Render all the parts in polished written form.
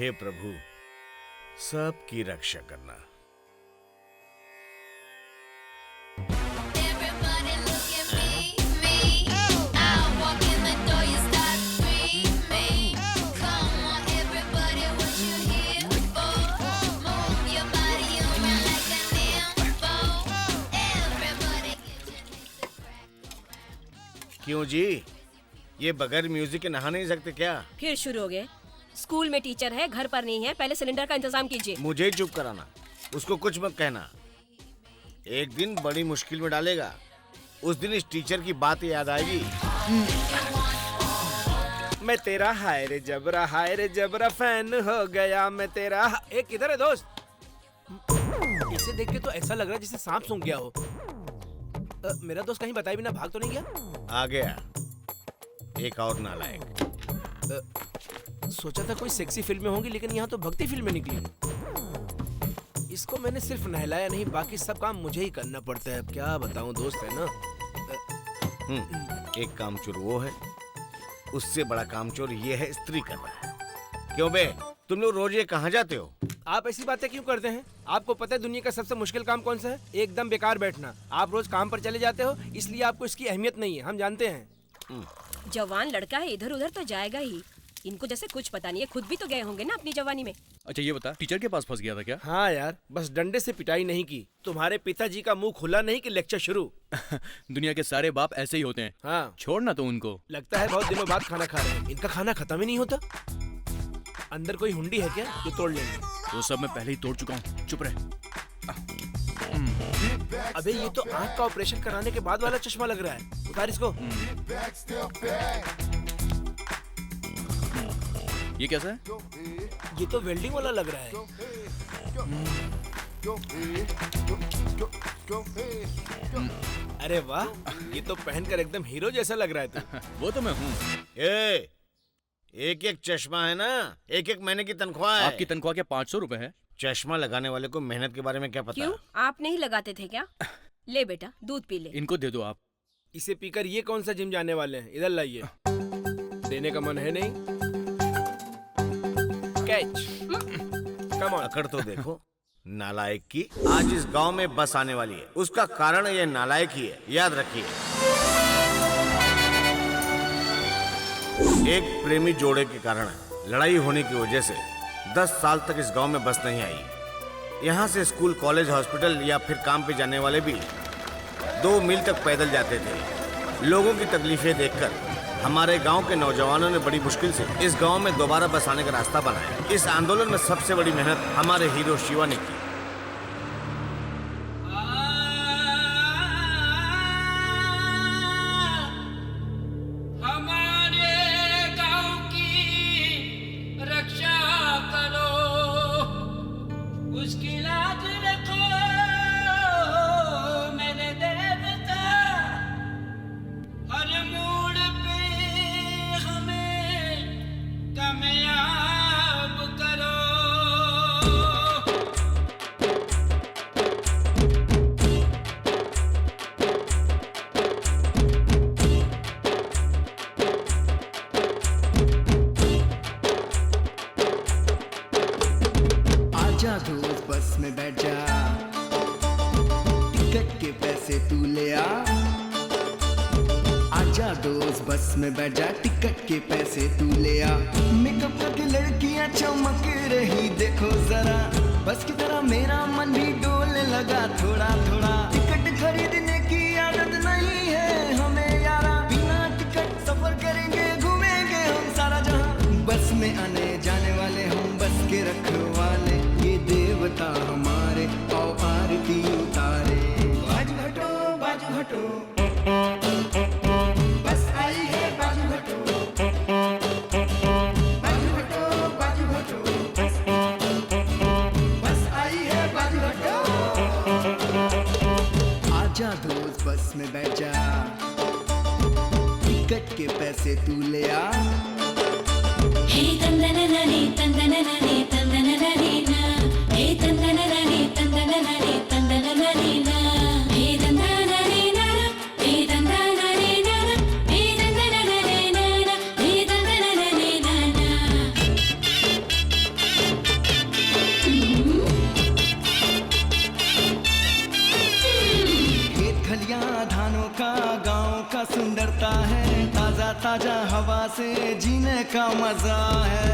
हे प्रभु, सबकी रक्षा करना। क्यों जी, ये बगैर म्यूजिक के नहा नहीं सकते क्या? फिर शुरू हो गए। स्कूल में टीचर है, घर पर नहीं है। पहले सिलेंडर का इंतजाम कीजिए। मुझे चुप कराना, उसको कुछ मत कहना। एक दिन बड़ी मुश्किल में डालेगा, उस दिन इस टीचर की बात याद आएगी। मैं तेरा हाय रे जबरा फैन हो गया मैं तेरा। एक किधर है दोस्त? इसे देख के तो ऐसा लग रहा है जैसे सांप सूंघ गया हो। मेरा दोस्त कहीं बताए बिना भाग तो नहीं गया? आ गया एक और नालायक। सोचा था कोई सेक्सी फिल्में होंगी, लेकिन यहाँ तो भक्ति फिल्में निकली। इसको मैंने सिर्फ नहलाया नहीं, बाकी सब काम मुझे ही करना पड़ता है। अब क्या बताऊं, दोस्त है ना। एक कामचोर वो है, उससे बड़ा कामचोर ये है स्त्री कर रहा है। क्यों बे, तुम लोग रोज ये कहाँ जाते हो? आप ऐसी बातें क्यों करते हैं? आपको पता है दुनिया का सबसे मुश्किल काम कौन सा है? एकदम बेकार बैठना। आप रोज काम पर चले जाते हो, इसलिए आपको इसकी अहमियत नहीं है, हम जानते हैं। जवान लड़का है, इधर उधर तो जाएगा ही। इनको जैसे कुछ पता नहीं है, खुद भी तो गए होंगे ना अपनी जवानी में। अच्छा ये बता, टीचर के पास फंस गया था क्या? हाँ यार, बस डंडे से पिटाई नहीं की। तुम्हारे पिताजी का मुंह खुला नहीं कि लेक्चर शुरू। दुनिया के सारे बाप ऐसे ही होते हैं। हाँ, छोड़ना तो उनको। लगता है बहुत दिनों बाद खाना खा रहे हैं। इनका खाना खत्म ही नहीं होता। अंदर कोई हुंडी है क्या जो तोड़ लेंगे? तो सब मैं पहले ही तोड़ चुका हूँ, चुप रहे। अबे ये तो आँख का ऑपरेशन कराने के बाद वाला चश्मा लग रहा है। उतार इसको। ये कैसा है? ये तो वेल्डिंग वाला लग रहा है। अरे वाह, ये तो पहनकर एकदम हीरो जैसा लग रहा है तू। वो तो मैं हूँ। एक एक चश्मा है ना, एक एक महीने की तनख्वाह है। आपकी तनख्वाह क्या 500 रुपए है? चश्मा लगाने वाले को मेहनत के बारे में क्या पता? क्यों, आप नहीं लगाते थे क्या? ले बेटा, दूध पी ले। इनको दे दो आप। इसे पीकर ये कौन सा जिम जाने वाले हैं? इधर लाइए। देने का मन है नहीं? कैच। Come on. अकड़ तो देखो नालायक की। आज इस गांव में बस आने वाली है, उसका कारण ये नालायक ही है, याद रखिए। एक प्रेमी जोड़े के कारण लड़ाई होने की वजह से 10 साल तक इस गांव में बस नहीं आई। यहाँ से स्कूल, कॉलेज, हॉस्पिटल या फिर काम पे जाने वाले भी 2 मील तक पैदल जाते थे। लोगों की तकलीफें देखकर हमारे गांव के नौजवानों ने बड़ी मुश्किल से इस गांव में दोबारा बस आने का रास्ता बनाया। इस आंदोलन में सबसे बड़ी मेहनत हमारे हीरो शिवा ने की। बस में बैठ जा, टिकट के पैसे तू ले आ। आजा दोस्त बस में बैठ जा, टिकट के पैसे तू ले आ। मेकअप करके लड़कियां चमक रही देखो जरा, बस की तरह मेरा मन भी डोलने लगा थोड़ा थोड़ा। टिकट खरीदने की आदत नहीं है हमें यारा, बिना टिकट सफर करेंगे घूमेंगे हम सारा जहां। बस में आने जाने वाले हम बस के रखवाले, ये देवता हमारे आओ आरती उतारे। बाजू हटो बस आई है, बाजू हटो बस आई है, बाजू हटो। आजा दोस्त बस में बैठ जा, टिकट के पैसे तू ले आ। हे तंदनननी तंदनननी तंदनननी ना, हे तंदनननी तंदनननी तंदनननी ना, हे तंदनननी ना, हे तंदनननी ना, हे तंदनननी ना, हे तंदनननी ना। गांव का सुंदरता है, ताजा ताजा हवा से जीने का मजा है।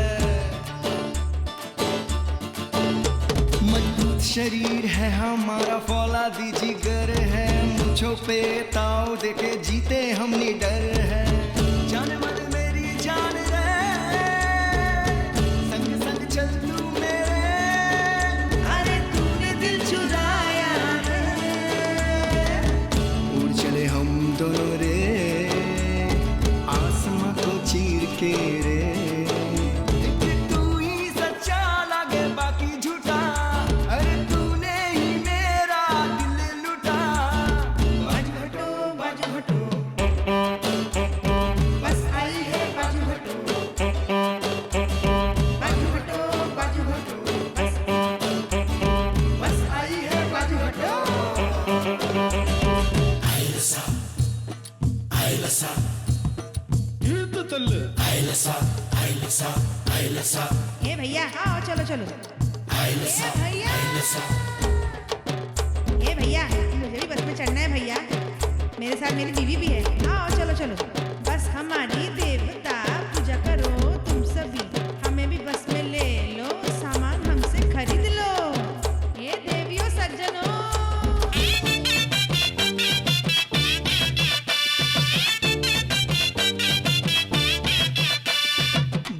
मजबूत शरीर है हमारा, फौलादी जिगर है, मुझों पे ताव देके जीते हम निडर है। जाने मन मेरी जान रे, संग संग चल तू मेरे, अरे तूने दिल चुराया रे। उड़ चले हम दोनों रे, आसमां को चीर के रे। तू ही सच्चा लगे बाकी झूठा, अरे तूने ही मेरा दिल लुटा। बाजू हटो बस आई है बाजू हटो। बाजू हटो बस आई है बाजू हटो। ए भैया आओ चलो चलो। ए भैया मुझे भी बस में चढ़ना है भैया, मेरे साथ मेरी बीवी भी है। आओ चलो चलो। बस हमारी देवता पूजा करो तुम सभी, हमें भी बस में ले लो, सामान हमसे खरीद लो। ये देवियों सज्जनों।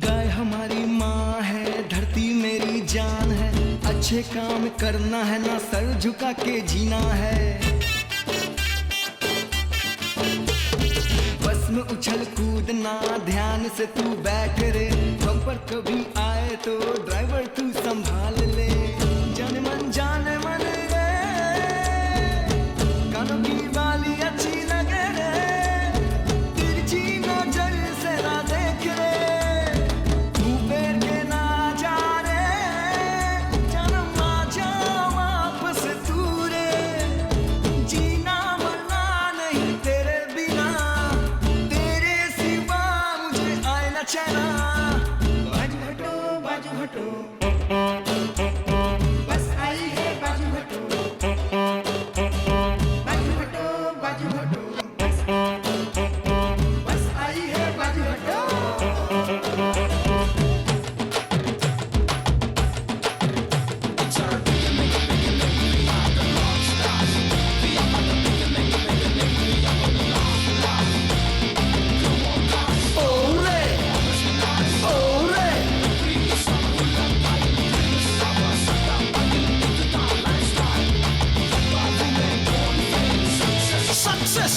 गाय हमारी माँ है, धरती मेरी जान है, अच्छे काम करना है ना सर झुका के जीना है। बस में उछल कूदना, ध्यान से तू बैठ रे, हम पर कभी आए तो ड्राइवर तू संभाल ले। जाने मन रे, कानों की बाली अच्छी लगे रे, तिरछी नजर से ना देख रे, मुंह फेर के ना जा रे, जन्म आ जा वापस तू रे। जीना मरना नहीं तेरे बिना, तेरे सिवा मुझे आए ना चैना। बाजू हटो बस आई है बाजू हटो। बाजू हटो बस आई है बाजू हटो। Success!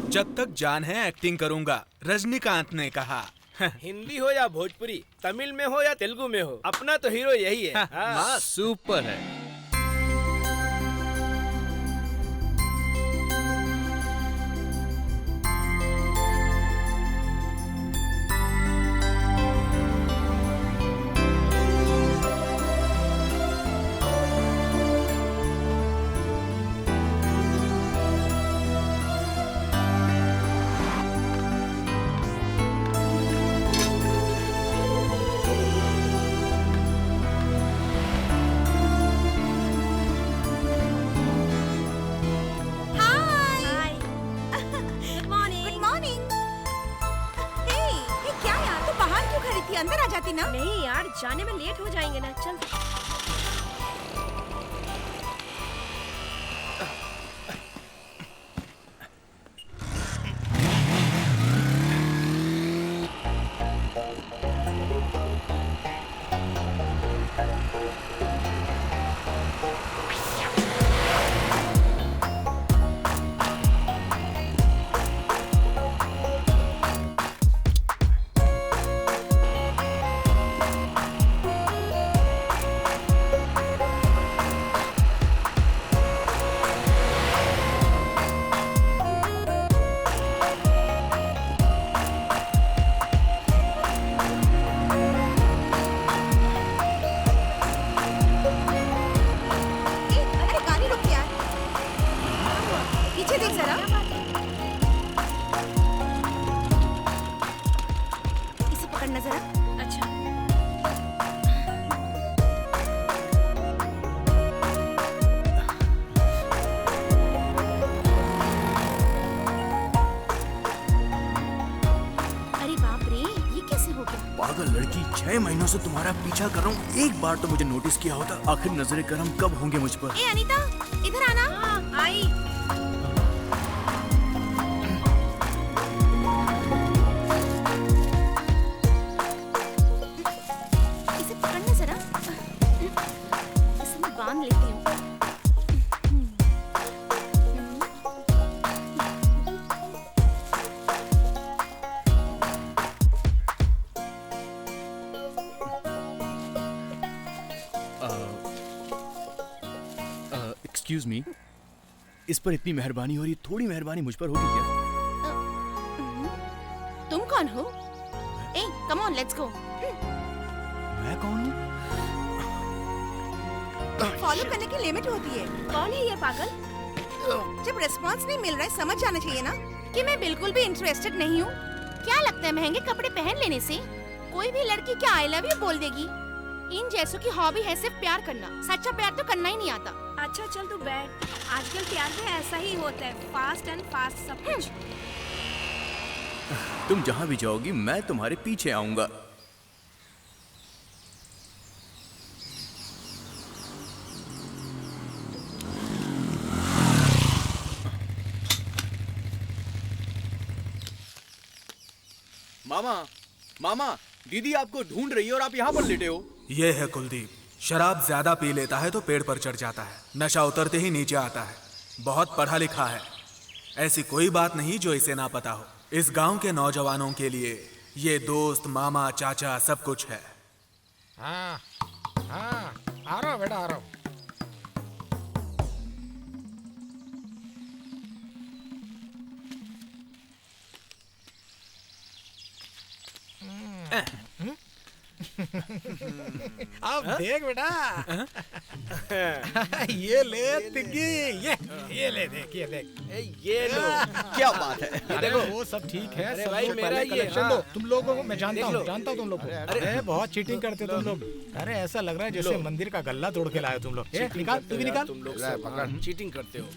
जब तक जान है एक्टिंग करूंगा, रजनीकांत ने कहा। हिंदी हो या भोजपुरी, तमिल में हो या तेलुगु में हो, अपना तो हीरो यही है। हाँ। सुपर है। अंदर आ जाती ना। नहीं यार, जाने में लेट हो जाएंगे ना, चल। 6 महीनों से तुम्हारा पीछा कर रहा हूँ, एक बार तो मुझे नोटिस किया होता। आखिर नजरें करम कब होंगे मुझ पर? ए अनीता, इधर आना। आई। इसे पकड़ना जरा, इसे मैं बांध लेती हूँ। एक्सक्यूज मी, इस पर इतनी मेहरबानी हो रही, थोड़ी मेहरबानी मुझ पर होगी क्या? तुम कौन हो? ए, कम ऑन, लेट्स गो। मैं कौन हूँ? फॉलो करने की लिमिट होती है। कौन है ये पागल? जब रिस्पांस नहीं मिल रहा है, समझ जाना चाहिए ना कि मैं बिल्कुल भी इंटरेस्टेड नहीं हूँ। क्या लगता है महंगे कपड़े पहन लेने से कोई भी लड़की क्या आई लव यू बोल देगी? इन जैसों की हॉबी है सिर्फ प्यार करना, सच्चा प्यार तो करना ही नहीं आता। अच्छा चल तू बैठ। आजकल प्यार में ऐसा ही होता है, फास्ट एंड फास्ट सब कुछ। तुम जहाँ भी जाओगी मैं तुम्हारे पीछे आऊंगा। मामा, मामा, दीदी आपको ढूंढ रही है और आप यहाँ पर लेटे हो। ये है कुलदीप, शराब ज्यादा पी लेता है तो पेड़ पर चढ़ जाता है, नशा उतरते ही नीचे आता है। बहुत पढ़ा लिखा है, ऐसी कोई बात नहीं जो इसे ना पता हो। इस गांव के नौजवानों के लिए ये दोस्त, मामा, चाचा सब कुछ है। हाँ हाँ, आ रहा हूँ बेटा, आ रहा हूँ। अब देख बेटा, ये ले तिग्गी, ये ले, देख ये देख। ये लो। क्या बात है? अरे वो सब ठीक है। अरे सब भाई, कुछ मेरा पहले ये, कलेक्शन हाँ। दो। तुम लोगों को मैं देख जानता लो। हूँ तुम लोग को। अरे बहुत चीटिंग करते तुम लोग। अरे ऐसा लग रहा है जैसे मंदिर का गल्ला तोड़ के लाए तुम लोग। ए, निकाल, तू भी निकाल। तुम लोग सब चीटिंग करते हो।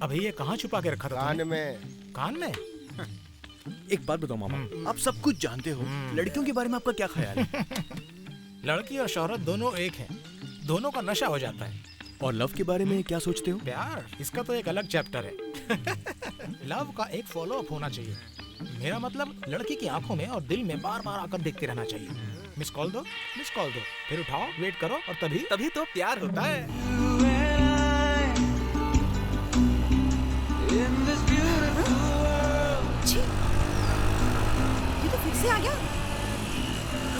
अबे ये कहाँ छुपा के रखा था तुमने? कान में? एक बात बताओ मामा, आप सब कुछ जानते हो, लड़कियों के बारे में आपका क्या ख्याल है? लड़की और शौहरत दोनों एक हैं, दोनों का नशा हो जाता है। और लव के बारे में क्या सोचते हो? प्यार, इसका तो एक अलग चैप्टर है। लव का एक फॉलो अप होना चाहिए। मेरा मतलब लड़की की आंखों में और दिल में बार बार आकर देखते रहना चाहिए। मिस कॉल दो, फिर उठाओ, वेट करो, और तभी तो प्यार होता है। छी, ये तो फिर से आ गया।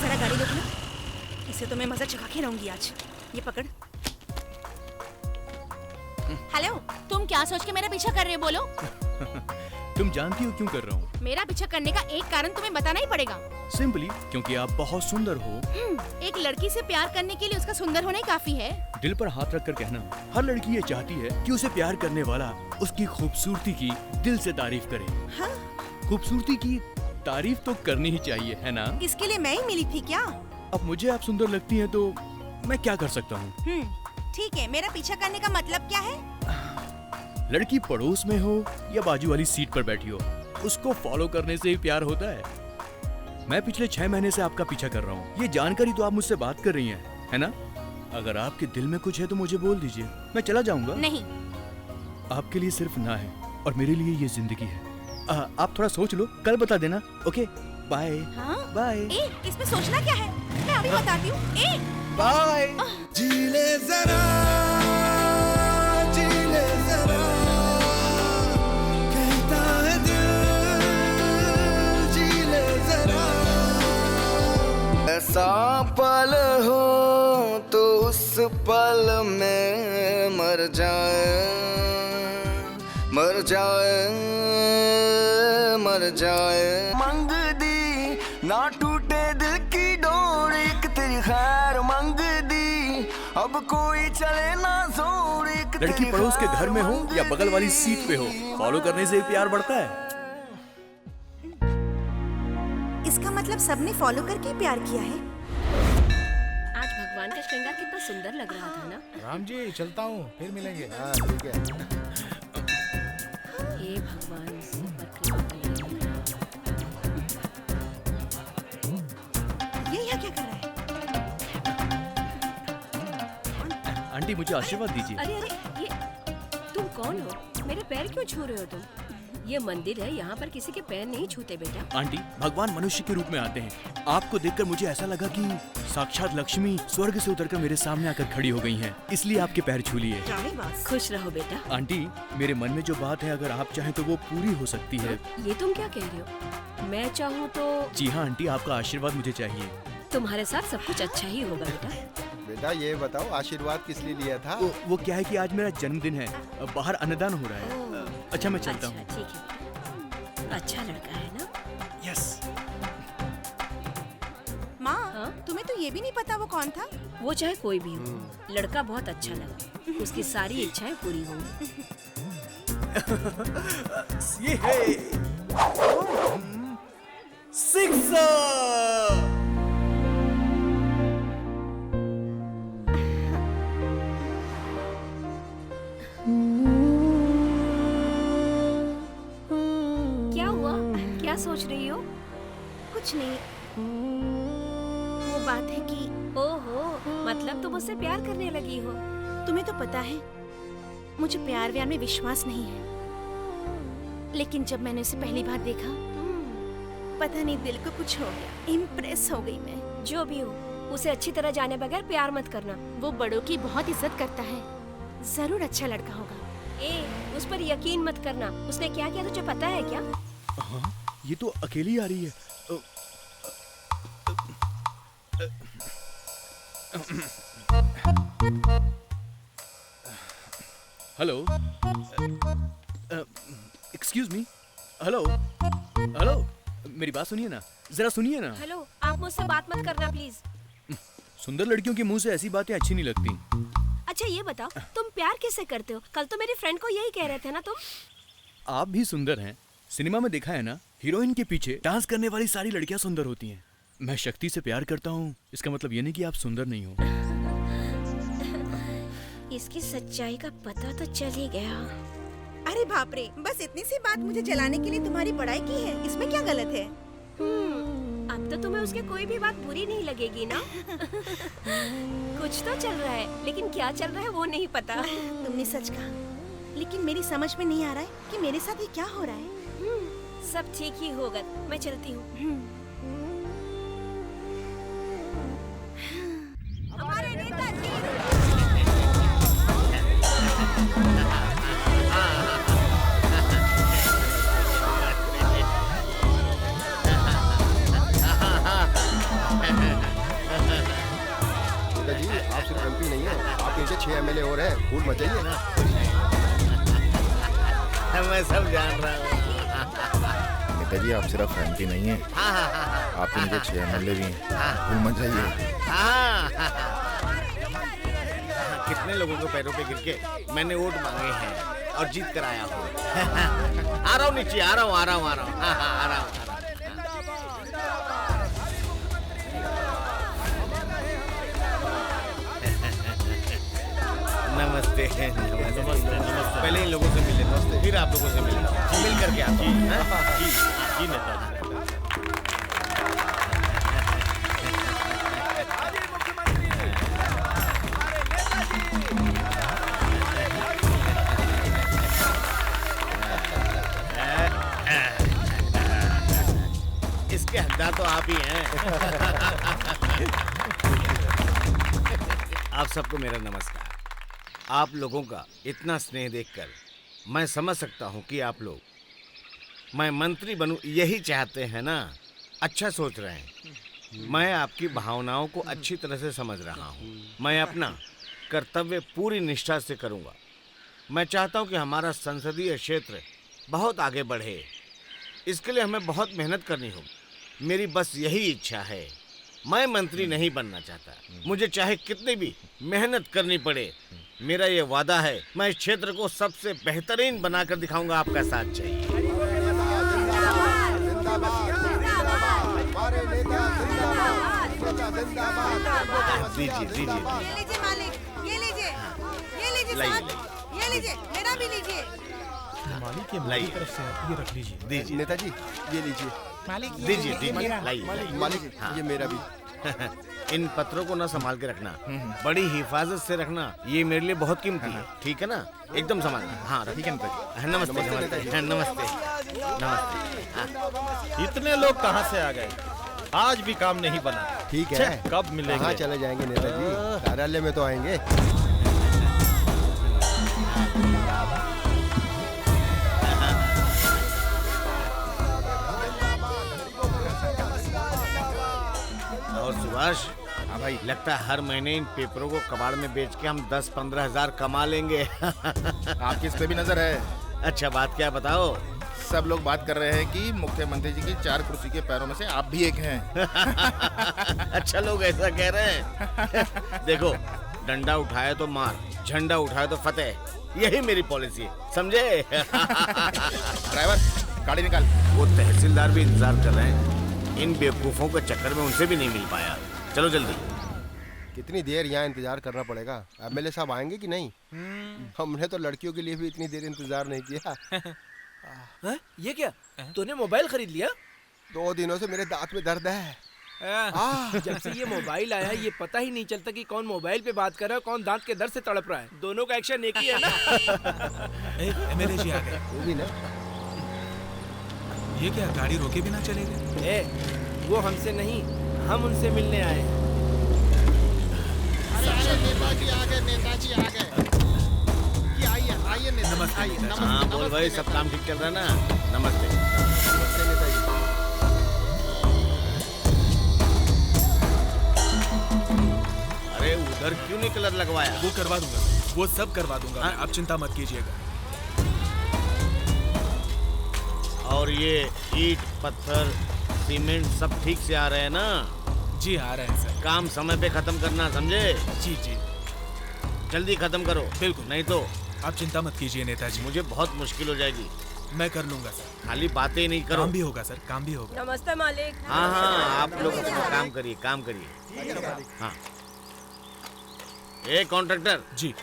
जरा गाड़ी रोकना, इसे तो मैं मजा चखा के रहूंगी आज। ये पकड़। हेलो, तुम क्या सोच के मेरा पीछा कर रहे हो? बोलो। तुम जानती हो क्यों कर रहा हूँ? मेरा पीछा करने का एक कारण तुम्हें बताना ही पड़ेगा। सिंपली क्योंकि आप बहुत सुंदर हो। एक लड़की से प्यार करने के लिए उसका सुंदर होना ही काफी है। दिल पर हाथ रख कर कहना, हर लड़की ये चाहती है कि उसे प्यार करने वाला उसकी खूबसूरती की दिल से तारीफ करे। हाँ? खूबसूरती की तारीफ तो करनी ही चाहिए, है ना? इसके लिए मैं ही मिली थी क्या? अब मुझे आप सुंदर लगती हैं तो मैं क्या कर सकता हूँ? ठीक है, मेरा पीछा करने का मतलब क्या है? लड़की पड़ोस में हो या बाजू वाली सीट पर बैठी हो, उसको फॉलो करने से ही प्यार होता है। मैं पिछले 6 महीने से आपका पीछा कर रहा हूँ, ये जानकर तो आप मुझसे बात कर रही हैं, है ना? अगर आपके दिल में कुछ है तो मुझे बोल दीजिए, मैं चला जाऊंगा। नहीं। आपके लिए सिर्फ ना है और मेरे लिए ये जिंदगी है। आप थोड़ा सोच लो, कल बता देना। Okay, bye. हाँ? बाय। ए, इसमें सोचना क्या है? मैं अभी बताती हूँ। ए, बाय। जीले जरा, जीले जरा, कहता है दिल, जीले जरा। ऐसा पल हो तो उस पल में मर जाए, मर जाए, मर जाए। मंग दी ना टूटे दिल की डोर, एक तेरी खैर मंग दी, अब कोई चले ना जोर। लड़की पड़ोस के घर में हो या बगल वाली सीट पे हो, फॉलो करने से प्यार बढ़ता है। इसका मतलब सबने फॉलो करके ही प्यार किया है। आज भगवान का श्रृंगार कितना सुंदर लग रहा था ना। राम जी, चलता हूँ, फिर मिलेंगे। ठीक है। हे भगवान, सब पर कृपा करिए। ये यहाँ क्या कर रहा है? आंटी मुझे आशीर्वाद दीजिए। अरे अरे, ये तुम कौन हो? मेरे पैर क्यों छू रहे हो तुम? ये मंदिर है, यहाँ पर किसी के पैर नहीं छूते बेटा। आंटी, भगवान मनुष्य के रूप में आते हैं। आपको देखकर मुझे ऐसा लगा कि साक्षात लक्ष्मी स्वर्ग से उतरकर मेरे सामने आकर खड़ी हो गई हैं, इसलिए आपके पैर छू लिए। खुश रहो बेटा। आंटी, मेरे मन में जो बात है अगर आप चाहें तो वो पूरी हो सकती है। ये तुम क्या कह रहे हो? मैं चाहूँ तो? जी हाँ आंटी, आपका आशीर्वाद मुझे चाहिए। तुम्हारे साथ सब कुछ अच्छा ही होगा बेटा। बेटा ये बताओ आशीर्वाद किस लिए लिया था? वो क्या है कि आज मेरा जन्मदिन है, बाहर अन्नदान हो रहा है। अच्छा मैं चलता हूँ। अच्छा ठीक है, अच्छा लड़का है ना? यस। माँ, तुम्हें तो ये भी नहीं पता वो कौन था? वो चाहे कोई भी हो, लड़का बहुत अच्छा लगा। उसकी सारी इच्छाएं पूरी होंगी। ये है सिक्सर। क्या हुआ? क्या सोच रही हो? कुछ नहीं। वो बात है कि ओहो, मतलब तुम मुझसे प्यार करने लगी हो? तुम्हें तो पता है मुझे प्यार व्यार में विश्वास नहीं है, लेकिन जब मैंने उसे पहली बार देखा पता नहीं दिल को कुछ हो गया। इम्प्रेस हो गई मैं। जो भी हो, उसे अच्छी तरह जाने बगैर प्यार मत करना। वो बड़ों की बहुत इज्जत करता है, जरूर अच्छा लड़का होगा। उस पर यकीन मत करना। उसने क्या किया तुझे पता है क्या? हाँ, ये तो अकेली आ रही है। Hello, excuse me. Hello hello, मेरी बात सुनिए ना, जरा सुनिए ना। हेलो, आप मुझसे बात मत करना प्लीज। सुंदर लड़कियों के मुंह से ऐसी बातें अच्छी नहीं लगती। अच्छा ये बताओ, तुम प्यार किससे करते हो? कल तो मेरी फ्रेंड को यही कह रहे थे ना तुम। आप भी सुंदर हैं। सिनेमा में देखा है ना, हीरोइन के पीछे डांस करने वाली सारी लड़कियां सुंदर होती हैं। मैं शक्ति से प्यार करता हूँ, इसका मतलब ये नहीं कि आप सुंदर नहीं हो। इसकी सच्चाई का पता तो चल ही गया। अरे बाप रे, बस इतनी सी बात मुझे जलाने के लिए तुम्हारी बड़ाई की है, इसमें क्या गलत है? अब तो तुम्हें उसकी कोई भी बात बुरी नहीं लगेगी ना? कुछ तो चल रहा है, लेकिन क्या चल रहा है वो नहीं पता। तुमने सच कहा, लेकिन मेरी समझ में नहीं आ रहा है कि मेरे साथ ये क्या हो रहा है। सब ठीक ही होगा, मैं चलती हूँ। हमारे नेताजी जी आप सिर्फ एमपी नहीं है, आपके नीचे 6 एमएलए और हैं, फूल मच जाइए ना। मैं सब जान रहा हूँ। नेताजी आप सिर्फ एमपी नहीं है, आपके नीचे 6 एमएलए भी हैं, फूल मच जाइए। कितने लोगों के पैरों पे गिर के मैंने वोट मांगे हैं और जीत कर आया हूँ। आ रहा हूँ नीचे, आ रहा हूँ। नमस्ते। पहले इन लोगों से मिले, फिर आप लोगों से मिले, मिल करके आता हूँ। जी नेताजी। इसके हकदार तो आप ही हैं। आप सबको मेरा नमस्कार। आप लोगों का इतना स्नेह देखकर मैं समझ सकता हूँ कि आप लोग मैं मंत्री बनूं यही चाहते हैं ना। अच्छा सोच रहे हैं। मैं आपकी भावनाओं को अच्छी तरह से समझ रहा हूँ। मैं अपना कर्तव्य पूरी निष्ठा से करूँगा। मैं चाहता हूँ कि हमारा संसदीय क्षेत्र बहुत आगे बढ़े। इसके लिए हमें बहुत मेहनत करनी होगी। मेरी बस यही इच्छा है। मैं मंत्री नहीं बनना चाहता, मुझे चाहे कितनी भी मेहनत करनी पड़े। मेरा ये वादा है, मैं इस क्षेत्र को सबसे बेहतरीन बनाकर दिखाऊंगा। आपका साथ चाहिए। दीजिए ये लीजिए मालिक, ये लीजिए साहब, ये लीजिए, मेरा भी लीजिए। मालिक के मेरी तरफ से ये रख लीजिए। दीजिए नेताजी ये लीजिए। मालिक दीजिए लाइए। मालिक ये मेरा भी। इन पत्रों को ना संभाल के रखना, बड़ी हिफाजत से रखना, ये मेरे लिए बहुत कीमती है, ठीक है ना? एकदम संभालना। हाँ ठीक है नेताजी। नमस्ते नमस्ते नमस्ते नमस्ते। इतने लोग कहाँ से आ गए? आज भी काम नहीं बना। ठीक है, कब मिलेंगे? कहाँ चले जाएंगे नेताजी, कार्यालय में तो आएंगे। और सुभाष, हाँ भाई, लगता है हर महीने इन पेपरों को कबाड़ में बेच के हम 10-15 हजार कमा लेंगे। आपकी इस पे भी नजर है। अच्छा, बात क्या बताओ? सब लोग बात कर रहे हैं कि मुख्यमंत्री जी की 4 कुर्सी के पैरों में से आप भी एक हैं। अच्छा, लोग ऐसा कह रहे हैं। देखो, डंडा उठाए तो मार, झंडा उठाए तो फतेह, यही मेरी पॉलिसी है, समझे? ड्राइवर, गाड़ी निकाल। वो तहसीलदार भी इंतजार कर रहे हैं, इन बेवकूफों के चक्कर में उनसे भी नहीं मिल पाया। चलो जल्दी। कितनी देर यहाँ इंतजार करना पड़ेगा? एमएलए साहब आएंगे कि नहीं? हमने तो लड़कियों के लिए भी इतनी देर इंतजार नहीं किया। ये क्या, तूने मोबाइल खरीद लिया? 2 दिनों से मेरे दांत में दर्द है। जब से ये मोबाइल आया ये पता ही नहीं चलता कि कौन मोबाइल पे बात कर रहा है, कौन दांत के दर्द से तड़प रहा है। दोनों का एक्शन एक ही है ना? एमएलए जी आ गए। वो भी ना। ये क्या, गाड़ी रोके बिना चले गए? वो हमसे नहीं, हम उनसे मिलने आए हैं। नेताजी आ गए, नेताजी आ गए। आइए नेताजी। हाँ बोल भाई, सब काम ठीक चल रहा है ना? नमस्ते। नमस्ते नेताजी। अरे उधर क्यों नहीं कलर लगवाया? वो करवा दूंगा, वो सब करवा दूंगा। आप चिंता मत कीजिएगा। और ये ईंट, पत्थर, सीमेंट सब ठीक से आ रहे हैं ना? जी आ रहे हैं सर। काम समय पे खत्म करना, समझे? जी जी, जल्दी खत्म करो। बिल्कुल। नहीं तो आप चिंता मत कीजिए नेताजी, मुझे बहुत मुश्किल हो जाएगी। मैं कर लूंगा सर। खाली बातें ही नहीं करो। काम भी होगा सर, काम भी होगा। नमस्ते मालिक। हाँ हाँ, आप लोग अपना काम करिए, काम करिए। हाँ। ए कॉन्ट्रैक्टर जी,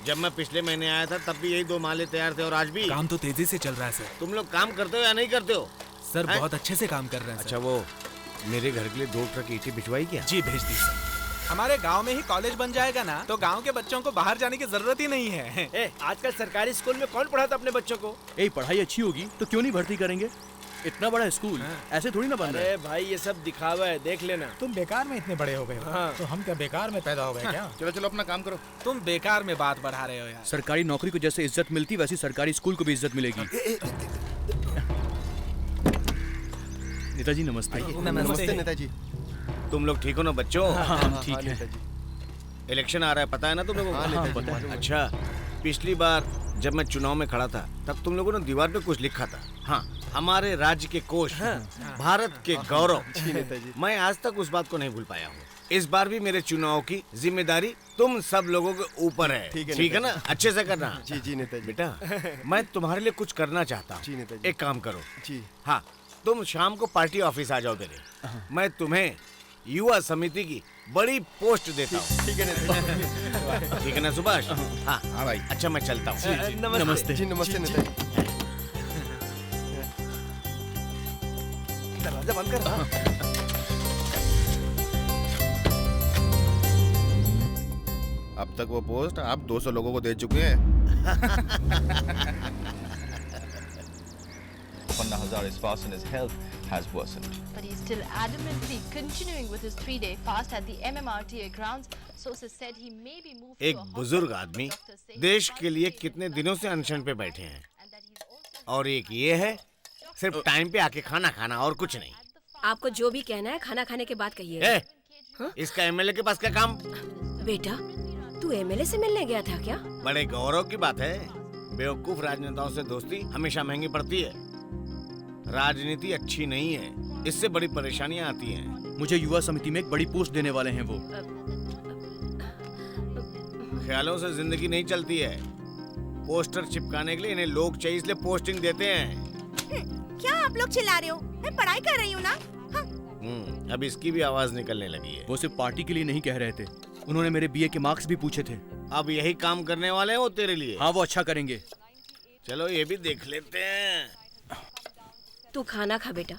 जब मैं पिछले महीने आया था तब भी यही 2 माले तैयार थे, और आज भी। काम तो तेजी से चल रहा है सर। तुम लोग काम करते हो या नहीं करते हो? सर बहुत अच्छे से काम कर रहे हैं। अच्छा, वो मेरे घर के लिए 2 ट्रक ईंटें भिजवाई क्या? जी भेज दी सर। हमारे गांव में ही कॉलेज बन जाएगा ना, तो गांव के बच्चों को बाहर जाने की जरूरत ही नहीं है। आजकल सरकारी स्कूल में कौन पढ़ाता अपने बच्चों को? पढ़ाई अच्छी होगी तो क्यों नहीं भर्ती करेंगे? इतना बड़ा स्कूल ऐसे थोड़ी ना बन रहा है। अरे भाई, ये सब दिखावा है, देख लेना। तुम बेकार में इतने बड़े हो गए हो। तो हम क्या बेकार में पैदा हो गए क्या? चलो चलो अपना काम करो। तुम बेकार में बात बढ़ा रहे हो यार। सरकारी नौकरी को जैसे इज्जत मिलती वैसी सरकारी स्कूल को भी इज्जत मिलेगी। नेताजी नमस्ते। नमस्ते नेताजी। तुम लोग ठीक हो ना बच्चों? हाँ हम ठीक हैं। इलेक्शन आ रहा है, पता है ना तुम लोगों को? हाँ, पता है। अच्छा, पिछली बार जब मैं चुनाव में खड़ा था तब तुम लोगों ने दीवार पे कुछ लिखा था। हाँ, हमारे राज्य के कोष, भारत के गौरव। मैं आज तक उस बात को नहीं भूल पाया हूँ। इस बार भी मेरे चुनाव की जिम्मेदारी तुम सब लोगों के ऊपर है, ठीक है ना? अच्छे से करना। जी जी नेताजी। बेटा, मैं तुम्हारे लिए कुछ करना चाहता हूँ। जी नेताजी। एक काम करो। जी। हाँ, तुम शाम को पार्टी ऑफिस आ जाओ मेरे। मैं तुम्हें युवा समिति की बड़ी पोस्ट देता हूँ। ठीक है नेताजी। ठीक है ना सुभाष? हाँ हाँ भाई। अच्छा, मैं चलता हूँ। नमस्ते। जी नमस्ते नेताजी। दरवाजा बंद कर। अब तक वो पोस्ट आप 200 लोगों को दे चुके हैं। Panna Hazare's fast and his health has worsened. But he's still adamantly continuing with his 3-day fast at the MMRTA grounds. Sources said he may be moved to एक बुजुर्ग आदमी देश के लिए कितने दिनों से अनशन पे बैठे हैं, और एक ये है सिर्फ टाइम पे आके खाना खाना और कुछ नहीं। आपको जो भी कहना है खाना खाने के बाद कहिए। इसका एमएलए के पास क्या काम? बेटा, तू एमएलए से मिलने गया था क्या? बड़े गौरव की बात है। बेवकूफ राजनेताओं से दोस्ती हमेशा महंगी पड़ती है। राजनीति अच्छी नहीं है, इससे बड़ी परेशानियां आती हैं। मुझे युवा समिति में एक बड़ी पोस्ट देने वाले हैं वो। ख्यालों से जिंदगी नहीं चलती है। पोस्टर चिपकाने के लिए इन्हें लोग चाहिए, इसलिए पोस्टिंग देते हैं। क्या आप लोग चिल्ला रहे हो? मैं पढ़ाई कर रही हूँ ना। अब इसकी भी आवाज निकलने लगी है। वो सिर्फ पार्टी के लिए नहीं कह रहे थे, उन्होंने मेरे बीए के मार्क्स भी पूछे थे। अब यही काम करने वाले हैं वो तेरे लिए। हाँ, वो अच्छा करेंगे। चलो ये भी देख लेते हैं। तू खाना खा बेटा।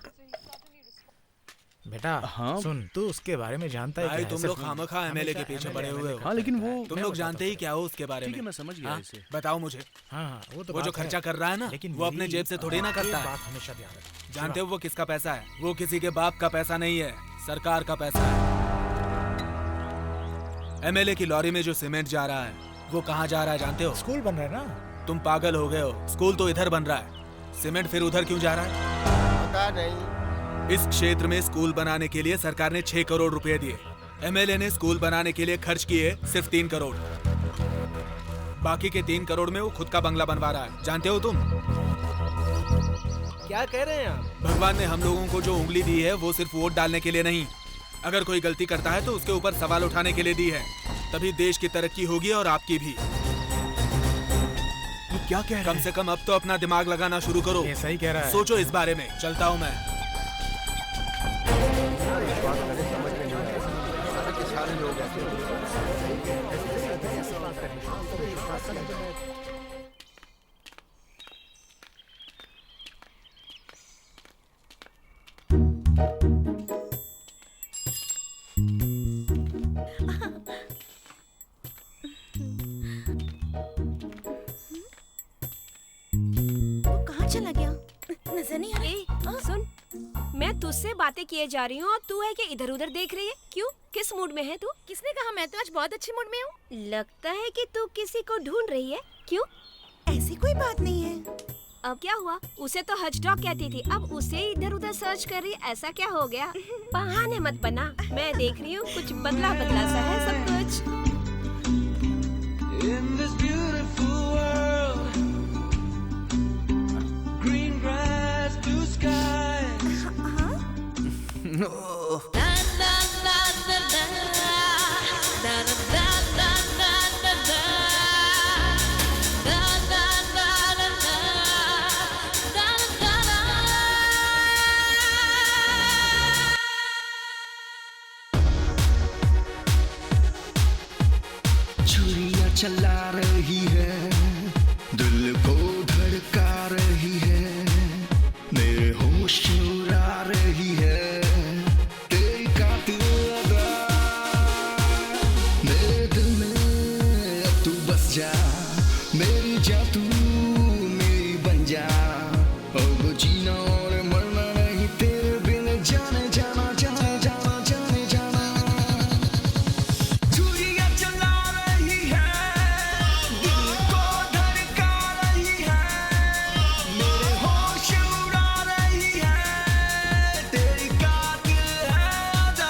बेटा हाँ। सुन, तू उसके बारे में जानता है भाई क्या है? तुम सिर्फ लोग खामखा एमएलए के पीछे पड़े हुए हो। हाँ लेकिन वो तुम लोग जानते ही क्या हो उसके बारे में। ठीक है, मैं समझ गया हाँ? इसे। बताओ मुझे। हाँ वो तो वो जो बात है। खर्चा कर रहा है ना, लेकिन वो अपने मेरी जेब से थोड़ी ना करता एक है। बात हमेशा ध्यान रख। जानते हो वो किसका पैसा है? वो किसी के बाप का पैसा नहीं है, सरकार का पैसा है। एमएलए की लॉरी में जो सीमेंट जा रहा है वो कहाँ जा रहा है जानते हो? स्कूल बन रहा है ना। तुम पागल हो गए हो, स्कूल तो इधर बन रहा है, सीमेंट फिर उधर क्यों जा रहा है? पता नहीं। इस क्षेत्र में स्कूल बनाने के लिए सरकार ने 6 करोड़ रुपए दिए। एमएलए ने स्कूल बनाने के लिए खर्च किए सिर्फ 3 करोड़। बाकी के 3 करोड़ में वो खुद का बंगला बनवा रहा है। जानते हो तुम? क्या कह रहे हैं आप? भगवान ने हम लोगों को जो उंगली दी है वो सिर्फ वोट डालने के लिए नहीं, अगर कोई गलती करता है तो उसके ऊपर सवाल उठाने के लिए दी है। तभी देश की तरक्की होगी और आपकी भी। क्या कह रहे कम से कम अब तो अपना दिमाग लगाना शुरू करो। ये सही कह रहा है। सोचो इस बारे में। चलता हूँ मैं। सारे लोग कहाँ चला गया? नजर नहीं आ रहा। सुन, मैं तुझसे बातें किए जा रही हूँ और तू है कि इधर उधर देख रही है। क्यों? किस मूड में है तू? किसने कहा? मैं तो आज बहुत अच्छे मूड में हूँ। लगता है कि तू किसी को ढूंढ रही है। क्यों? ऐसी कोई बात नहीं है। अब क्या हुआ? उसे तो हज डॉग कहती थी, अब उसे इधर उधर सर्च कर रही। ऐसा क्या हो गया? बहाने मत बना, मैं देख रही हूँ कुछ बदला बदला सा है सब कुछ। In this beautiful world, green grass, blue sky. छुरियां चला रही है, दिल को धड़का रही है, मेरे होश उड़ा रही है, तेरी कातिल अदा, मेरे दिल में अब तू बस जा, मेरी जा तू मेरी बन जा, अब जीना और मरना नहीं तेरे बिन, जाने जाना जाने जाना जाने जाना। छुरियां चला रही है, दिल को धड़का रही है, मेरे होश उड़ा रही है, तेरी कातिल है अदा।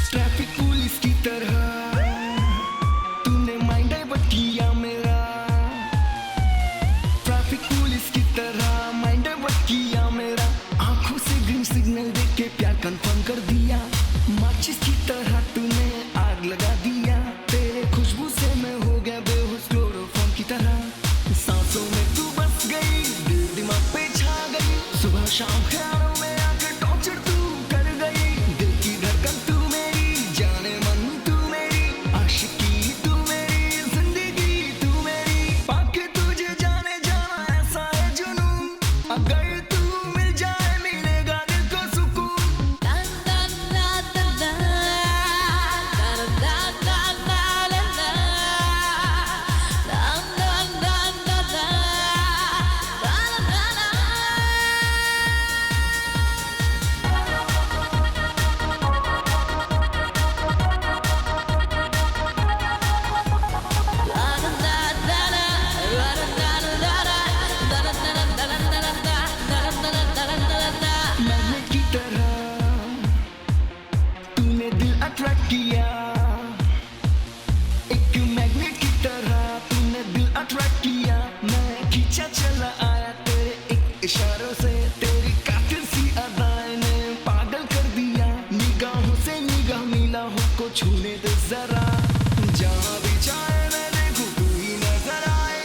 ट्रैफिक पुलिस की तरह तूने माइंड डाइवर्ट किया मेरा, ट्रैफिक पुलिस की तरह माइंड डाइवर्ट किया मेरा, आंखों से ग्रीन सिग्नल देख के प्यार कंफर्म कर दिया, माचिस की तरह तूने आग लगा दिया, तेरे खुशबू से मैं हो गया बेहोश क्लोरोफॉर्म की तरह, सांसों में तू बस गई, दिल दिमाग पे छा गई, सुबह शाम ख्यालों में आकर टॉर्चर तू कर गई, दिल की धड़कन तू मेरी, जाने मन तू मेरी, आशिकी तू मेरी, जिंदगी तू मेरी, पाके तुझे जाने जाना ऐसा है जुनून, अगर तू मिल जाए मिलेगा दिल को सुकून। मैग्नेट की तरह तूने दिल अट्रैक्ट किया, एक मैग्नेट की तरह तूने दिल अट्रैक्ट किया, मैं खींचा चला आया तेरे एक इशारों से, तेरी कातिल सी अदाएं ने पागल कर दिया, निगाहों से निगाह मिला हो छूने दे जरा, जहाँ भी चाहे मैं देखूं तू ही नजर आए,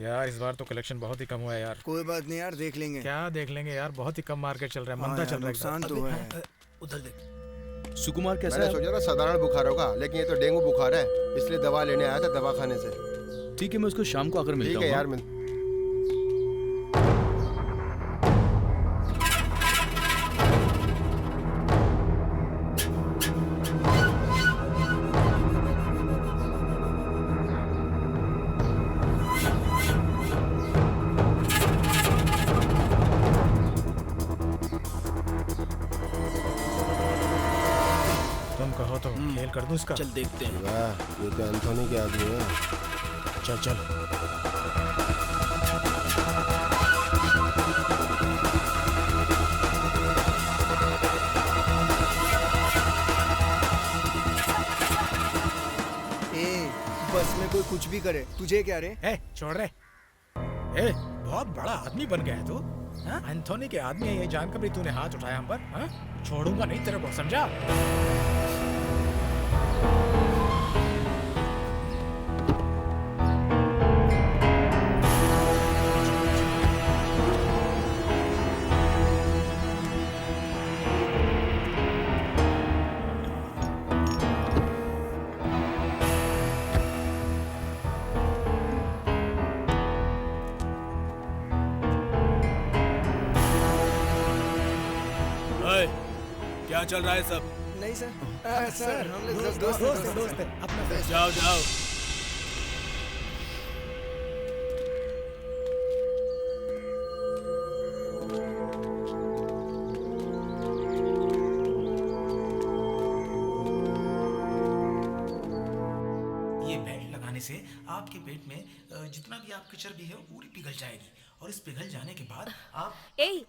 यार इस बार तो कलेक्शन बहुत ही कम हुआ है यार। कोई बात नहीं यार, देख लेंगे। क्या देख लेंगे यार, बहुत ही कम मार्केट चल रहा है, मंदा चल रहा है। नुकसान तो है। उधर देख। सुकुमार कैसा मैंने है? सोचा था साधारण बुखार होगा, लेकिन ये तो डेंगू बुखार है, इसलिए दवा लेने आया था दवा खाने से। ठीक है, मैं उसको शाम को आकर मिलता हूँ। ठीक है यार, मिल। तुम कहो तो खेल कर दूं इसका। चल देखते हैं। वाह, ये तो एंथोनी के आदमी है। चल चल। बस में कोई कुछ भी करे, तुझे क्या रे? छोड़ रे। बहुत बड़ा आदमी बन गया है तू। एंथोनी के आदमी है ये जानकर भी तूने हाथ उठाया हम पर। छोड़ूंगा नहीं तेरे को, समझा? क्या चल रहा है सब? नहीं सर, सर हम लोग दोस्त हैं। अपना जाओ जाओ। ये बेल्ट लगाने से आपके पेट में जितना भी आपकी चर्बी है वो पूरी पिघल जाएगी, और इस पिघल जाने के बाद आप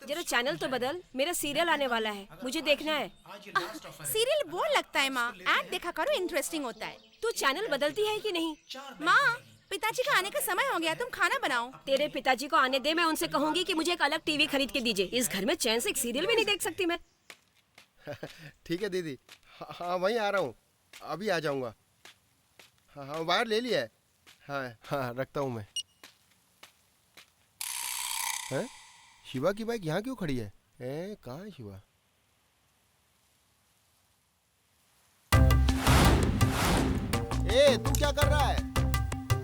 जरा चैनल तो बदल, मेरा सीरियल आने वाला है, मुझे देखना है। सीरियल बोर लगता है माँ, ऐड देखा करो, इंटरेस्टिंग होता है। तू चैनल बदलती है कि नहीं? माँ, पिताजी का आने का समय हो गया, तुम खाना बनाओ। तेरे पिताजी को आने दे, मैं उनसे कहूंगी कि मुझे एक अलग टीवी खरीद के दीजिए। इस घर में चैन से एक सीरियल भी नहीं देख सकती मैं। ठीक है दीदी, हाँ वहीं आ रहा हूँ, अभी आ जाऊँगा। हाँ वायर ले लिया है। हाँ रखता हूँ मैं। हैं? शिवा की बाइक यहाँ क्यों खड़ी है? कहाँ है शिवा? तू क्या कर रहा है?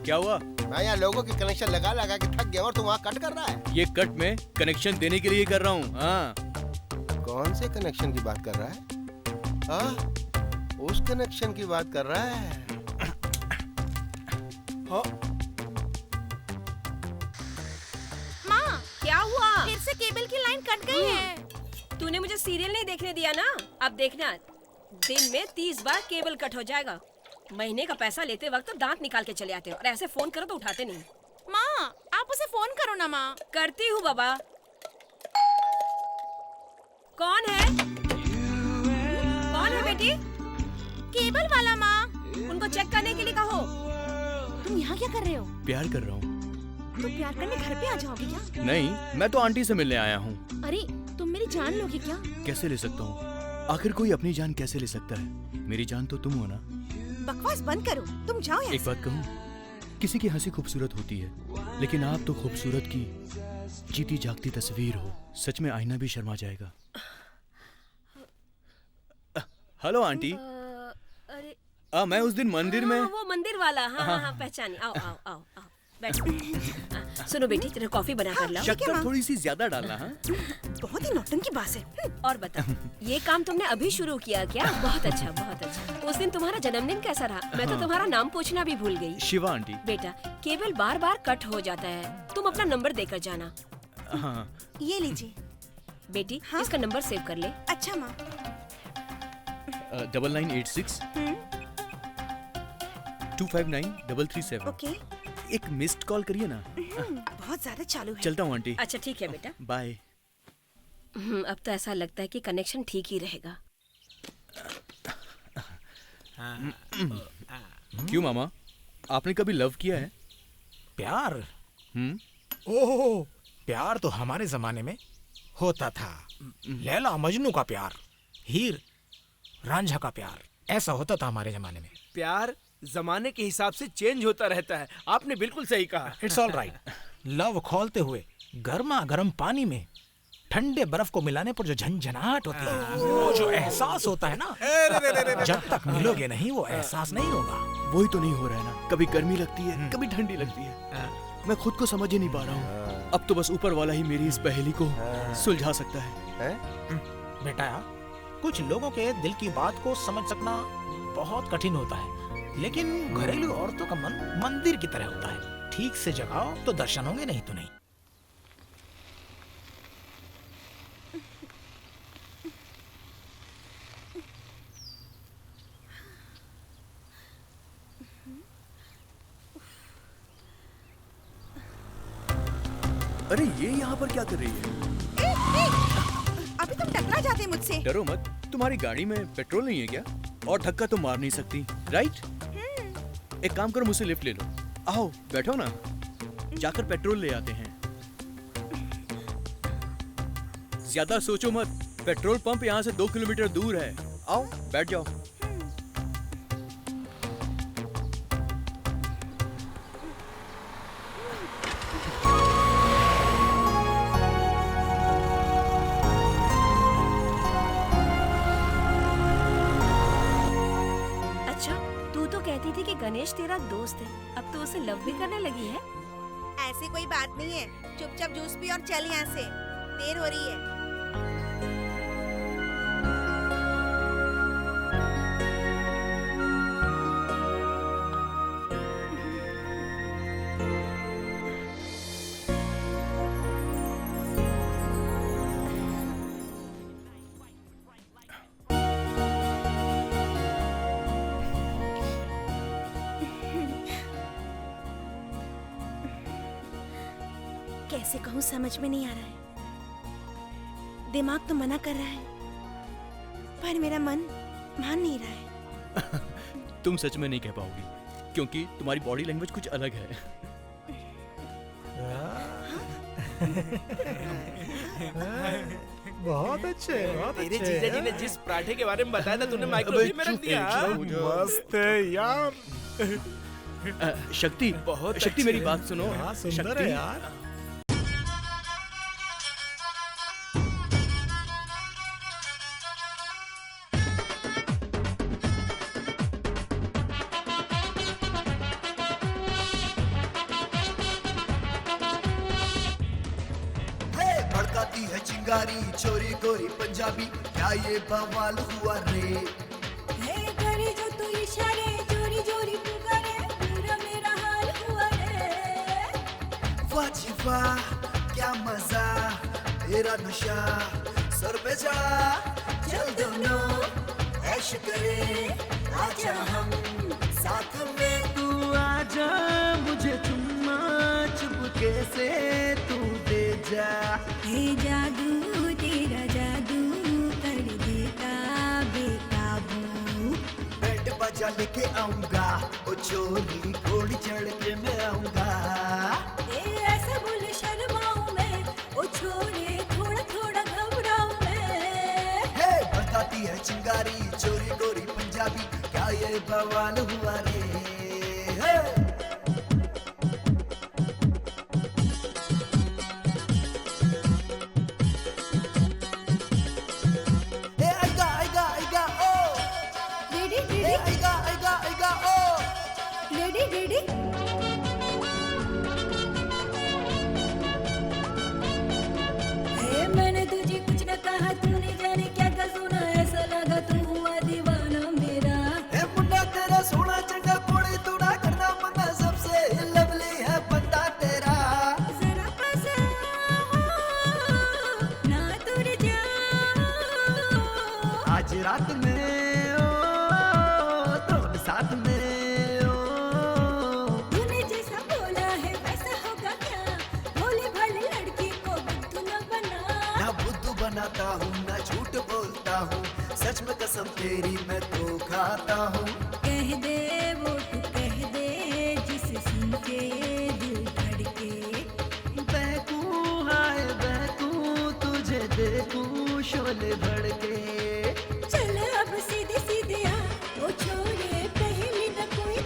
क्या हुआ? मैं यहाँ लोगों के कनेक्शन लगा लगा के थक गया और तू वहाँ कट कर रहा है। ये कट में कनेक्शन देने के लिए कर रहा हूँ। हाँ। कौन से कनेक्शन की बात कर रहा है? उस कनेक्शन की बात कर रहा है। माँ, क्या हुआ? फिर से केबल की लाइन कट गई है। तूने मुझे सीरियल नहीं देखने दिया ना? अब देखना, दिन में 30 बार केबल कट हो जाएगा। महीने का पैसा लेते वक्त दांत निकाल के चले आते हो, और ऐसे फोन करो तो उठाते नहीं। माँ, आप उसे फोन करो ना माँ। करती हूँ बाबा। कौन है? कौन है बेटी? केबल वाला माँ। उनको चेक करने के लिए कहो। तुम यहाँ क्या कर रहे हो? प्यार कर रहा हूँ। तुम प्यार करने घर पे आ जाओगे क्या? नहीं, मैं तो आंटी से मिलने आया हूँ। अरे, तुम मेरी जान लोगे क्या? कैसे ले सकता हूँ? आखिर कोई अपनी जान कैसे ले सकता है? मेरी जान तो तुम हो ना। बकवास बंद करो, तुम जाओ यहाँ एक बात कहूँ, किसी की हंसी खूबसूरत होती है, लेकिन आप तो खूबसूरत की जीती जागती तस्वीर हो। सच में आईना भी शर्मा जाएगा। Hello aunty. अरे मैं उस दिन मंदिर में। वो मंदिर वाला। हाँ, पहचानी। आओ आओ आओ आओ, बैठो। सुनो बेटी, तेरा कॉफी बना कर लाओ। शक्कर थोड़ी सी ज्यादा डालना। हाँ, बहुत ही नौटंकी बात है। और बता, ये काम तुमने अभी शुरू किया क्या? बहुत अच्छा, बहुत अच्छा। उस दिन तुम्हारा जन्मदिन कैसा रहा? मैं तो तुम्हारा नाम पूछना भी भूल गई। शिवा आंटी। बेटा, केबल बार बार कट हो जाता है, तुम अपना नंबर देकर जाना। हाँ। ये लीजिए बेटी। इसका नंबर सेव कर ले। अच्छा माँ। 9986 259 ओके। एक मिस्ड कॉल करिए ना। बहुत ज्यादा चालू है। चलता हूँ आंटी। अच्छा ठीक है बेटा, बाय। अब तो ऐसा लगता है कि कनेक्शन ठीक ही रहेगा। क्यों मामा, आपने कभी लव किया है? प्यार? ओह, प्यार तो हमारे जमाने में होता था। लैला मजनू का प्यार, हीर रांझा का प्यार, ऐसा होता था हमारे जमाने में। प्यार जमाने के हिसाब से चेंज होता रहता है। आपने बिल्कुल सही कहा। It's all right. लव खोलते हुए गर्मा गर्म पानी में ठंडे बर्फ को मिलाने पर जो झंझनाहट होती है, वो जो एहसास होता है ना, जब तक मिलोगे नहीं वो एहसास नहीं होगा। वही तो नहीं हो रहा है ना, कभी गर्मी लगती है कभी ठंडी लगती है। मैं खुद को समझ ही नहीं पा रहा हूँ। अब तो बस ऊपर वाला ही मेरी इस पहेली को सुलझा सकता है। बेटा, कुछ लोगों के दिल की बात को समझ सकना बहुत कठिन होता है, लेकिन घरेलू औरतों का मन मंदिर की तरह होता है। ठीक से जगाओ तो दर्शन होंगे, नहीं तो नहीं। अरे ये यहाँ पर क्या कर रही है? अभी तुम टकरा जाते मुझसे। डरो मत, तुम्हारी गाड़ी में पेट्रोल नहीं है क्या? और धक्का तो मार नहीं सकती, राइट? एक काम करो, मुझसे लिफ्ट ले लो। आओ बैठो ना, जाकर पेट्रोल ले आते हैं। ज्यादा सोचो मत, पेट्रोल पंप यहाँ से 2 किलोमीटर दूर है। आओ बैठ जाओ। गणेश तेरा दोस्त है, अब तो उसे लव भी करने लगी है। ऐसी कोई बात नहीं है, चुपचाप जूस पी और चल यहाँ से, देर हो रही है। कैसे कहूँ समझ में नहीं आ रहा है। दिमाग तो मना कर रहा है, पर मेरा मन मान नहीं रहा है। तुम सच में नहीं कह पाओगी, क्योंकि तुम्हारी बॉडी लैंग्वेज कुछ अलग है। बहुत अच्छे, बहुत तेरे अच्छे। जीजा जी ने जिस पराठे के बारे में बताया था, तूने माइक्रोवेव में रख दिया। मस्त है यार। शक्ति, बहुत शक्ति मेरी बात सुनो। हाँ, सुंदर है यार। भड़काती है चिंगारी चोरी गोरी पंजाबी, क्या ये बवाल हुआ रे? करे जो तू इशारे चोरी चोरी तू करे, पूरा मेरा हाल हुआ रे। वाह जी वाह क्या मजा, तेरा नशा सर पे जा, चल दोनों ऐश करे, आजा हम साथ में। तू आजा मुझे चुम्मा चुपके से तू दे जा। हे जादू तेरा जादू कर देता बेकाबू। बैंड बाजा लेके आऊंगा, ओ चोरी घोड़ी चढ़ के मैं आऊंगा। ऐसा बोले शर्माऊं मैं, ओ छोरे थोड़ा थोड़ा घबराऊं मैं। हे बताती है चिंगारी चोरी गोरी पंजाबी, क्या ये बवाल हुआ रे? हे मैंने तुझे कुछ न कहा, तूने जाने क्या क्या सुना, ऐसा लगा तू हुआ दीवाना मेरा। मुन्ना तेरा सोना चंगा कोड़ी तू ना करना मना, सबसे लवली है बंदा तेरा। जरा पास आओ ना दूर जाओ, आज रात में ओ दोनों साथ में ओ। तूने जैसा बोला है वैसा होगा क्या, भोली भाली लड़की को बुद्धू न बना। ना बुद्धू बनाता हूँ ना झूठ बोलता हूँ, सच में कसम तेरी मैं तो खाता हूँ। कह दे वो तू कह दे, जिसे सुन के दिल धड़के। बहकू हाय बहकू तुझे देखूं शोले भड़के। चल अब सीधे सीधे आ, ओ छोरे पहले न कोई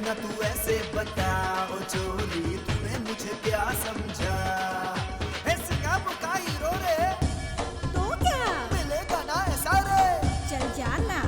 ना तू ऐसे बता ओ चोरी तूने मुझे क्या समझा ऐसे का बुका हीरो रे तो क्या मिलेगा ना ऐसा रे चल जाना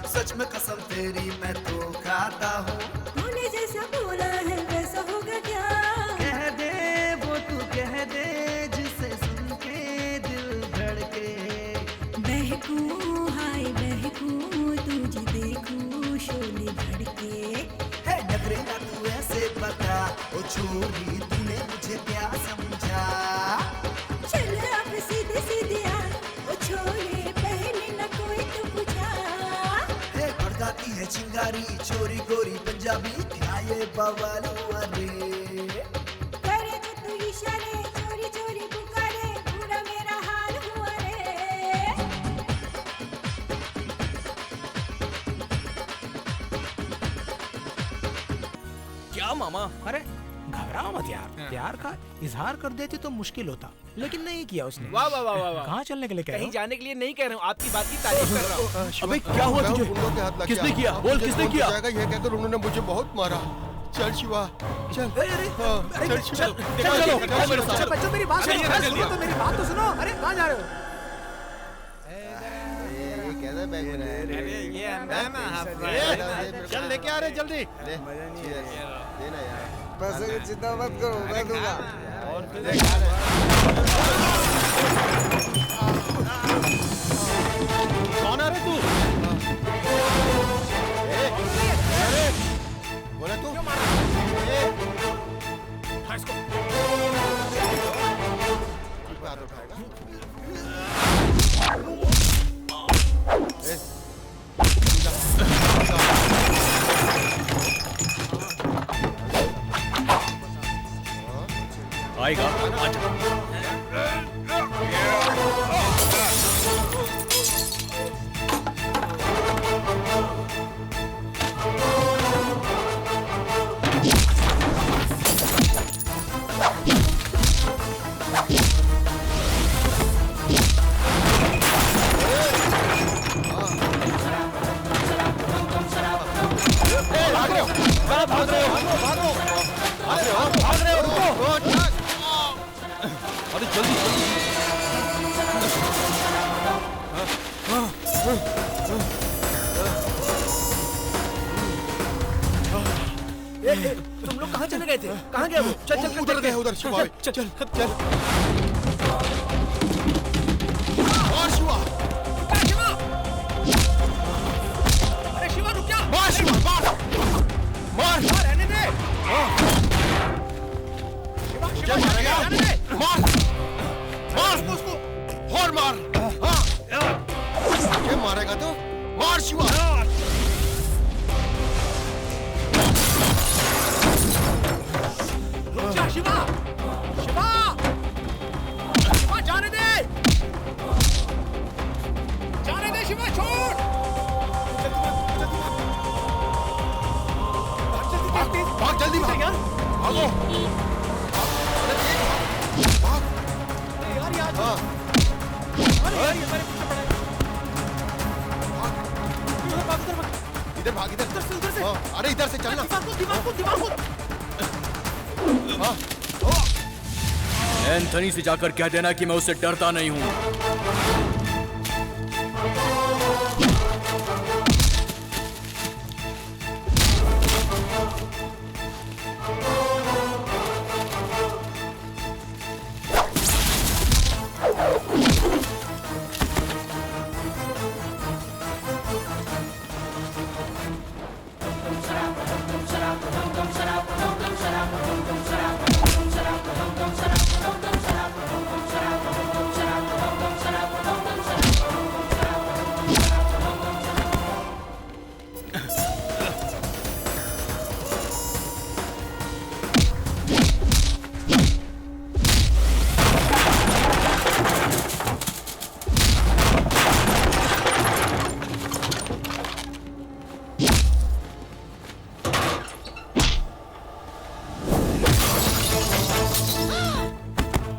सच में कसम तेरी मैं तो खाता हूँ तूने जैसा बोला है वैसा होगा क्या कह दे वो तू कह दे जिसे सुन के दिल धड़के बहकूं हाय बहकूं तुझे देखूं शोले भड़के है नखरे ना तू ऐसे बता ओ छोरी तूने मुझे क्या समझा चल अब सीधे सीधे आ ओ छोले पहले न कोई तू पूछा गाती है चिंगारी चोरी गोरी पंजाबी क्या ये बवाल हुआ रे करे तो तू इशारे चोरी चोरी पुकारे पूरा मेरा हाल हुआ रे क्या मामा? अरे घबराओ मत यार, प्यार का इजहार कर देती तो मुश्किल होता, लेकिन नहीं किया उसने। वाह वाह वाह वाह। कहाँ चलने के लिए कह रहे कहीं हो? जाने के लिए नहीं कह रहा हूँ, आपकी बात की तारीफ कर रहा हूँ। अबे क्या हुआ तुझे? किसने किया? बोल किसने किया? ये कहकर उन्होंने मुझे बहुत मारा। चल शिवा चल। चल शिवा चलो बच्चों मेरी बात सुनो, तो मेरी बात तो सुनो। अरे कहाँ जा रहे हो? ये अंदर ना चल लेके आ रहे जल्दी देना यार बस चिंता मत करो मैं दूंगा कौन आ रहे तू बोला तू बात उठाएगा आएगा तुम लोग कहाँ चले गए थे? कहाँ गए वो? चल चल उधर गए उधर शिवा चल चल चल और शिवा शिवा अरे शिवा रुक जा मार शिवा मार रहने दे क्या मारेगा मार मार उसको और मार क्या मारेगा तो मार शिवा रुक जा शिवा शिवा शिवा जाने दे शिवा छोड़ भाग जल्दी भाग भागो यार यार हाँ अरे यार ये मेरे पीछे पड़ा है इधर भाग इधर से हाँ अरे इधर से चलना दिमाग को हाँ एंथनी से जाकर कह देना कि मैं उससे डरता नहीं हूँ।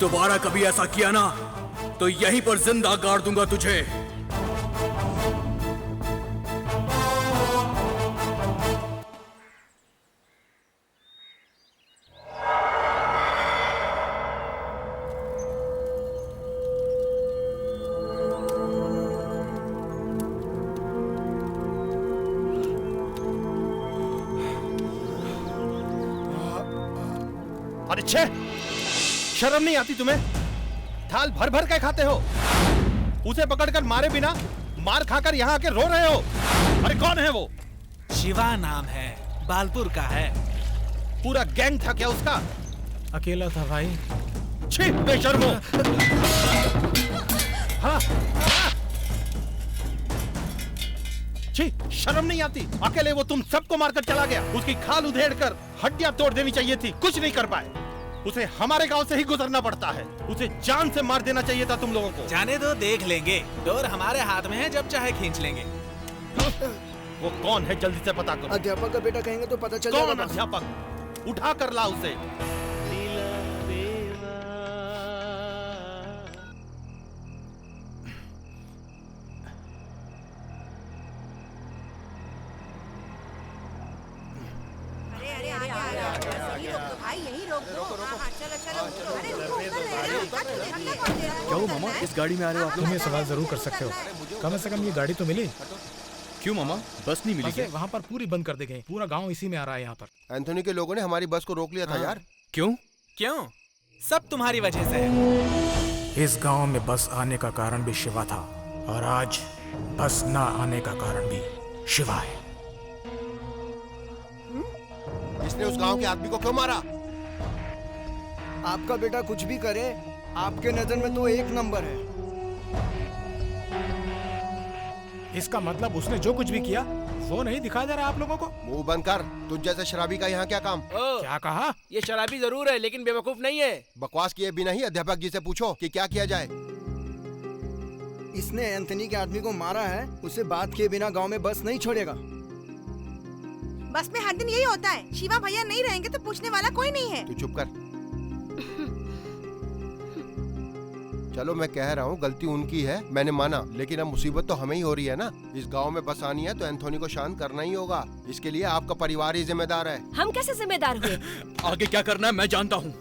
दोबारा कभी ऐसा किया ना तो यहीं पर जिंदा गाड़ दूंगा तुझे। अरे छे, शर्म नहीं आती तुम्हें? थाल भर भर के खाते हो, उसे पकड़कर मारे बिना मार खाकर यहाँ आके रो रहे हो। अरे कौन है वो? शिवा नाम है, बालपुर का है। पूरा गैंग था क्या उसका? अकेला था भाई। छी, बेशर्मो। हाँ, छी, शर्म नहीं आती? अकेले वो तुम सबको मारकर चला गया। उसकी खाल उधेड़ कर हड्डियां तोड़ देनी चाहिए थी, कुछ नहीं कर पाए। उसे हमारे गांव से ही गुजरना पड़ता है। उसे जान से मार देना चाहिए था तुम लोगों को। जाने दो, देख लेंगे। डोर हमारे हाथ में है, जब चाहे खींच लेंगे। वो कौन है जल्दी से पता करो। अध्यापक का बेटा कहेंगे तो पता चल जाएगा। कौन अध्यापक? उठा कर ला उसे। क्या हो मामा, इस गाड़ी में आ रहे हो आप? तुम ये सवाल जरूर कर सकते हो, कम से कम ये गाड़ी तो मिली। क्यों मामा, बस नहीं मिली क्या? वहाँ पर पूरी बंद कर दी गई, पूरा गांव इसी में आ रहा है यहाँ पर। एंथोनी के लोगों ने हमारी बस को रोक लिया था यार। क्यों? क्यों? सब तुम्हारी वजह से है। इस गांव में बस आने का कारण भी शिवा था, और आज बस ना आने का कारण भी शिवा है। इसने उस गांव के आदमी को क्यों मारा? आपका बेटा कुछ भी करे, आपके नजर में तो एक नंबर है। इसका मतलब उसने जो कुछ भी किया वो नहीं दिखा दे रहा आप लोगों को? मुंह बंद कर, तुझ जैसे शराबी का यहाँ क्या काम? क्या कहा? ये शराबी जरूर है लेकिन बेवकूफ नहीं है। बकवास किए बिना ही अध्यापक जी से पूछो कि क्या किया जाए। इसने एंथनी के आदमी को मारा है, उसे बात किए बिना गांव में बस नहीं छोड़ेगा। बस में हर दिन यही होता है, शिवा भैया नहीं रहेंगे तो पूछने वाला कोई नहीं है। तू चुप कर। चलो मैं कह रहा हूँ गलती उनकी है, मैंने माना, लेकिन अब मुसीबत तो हमें ही हो रही है ना। इस गांव में बस आनी है तो एंथोनी को शांत करना ही होगा। इसके लिए आपका परिवार ही जिम्मेदार है। हम कैसे जिम्मेदार हुए? आगे क्या करना है मैं जानता हूँ।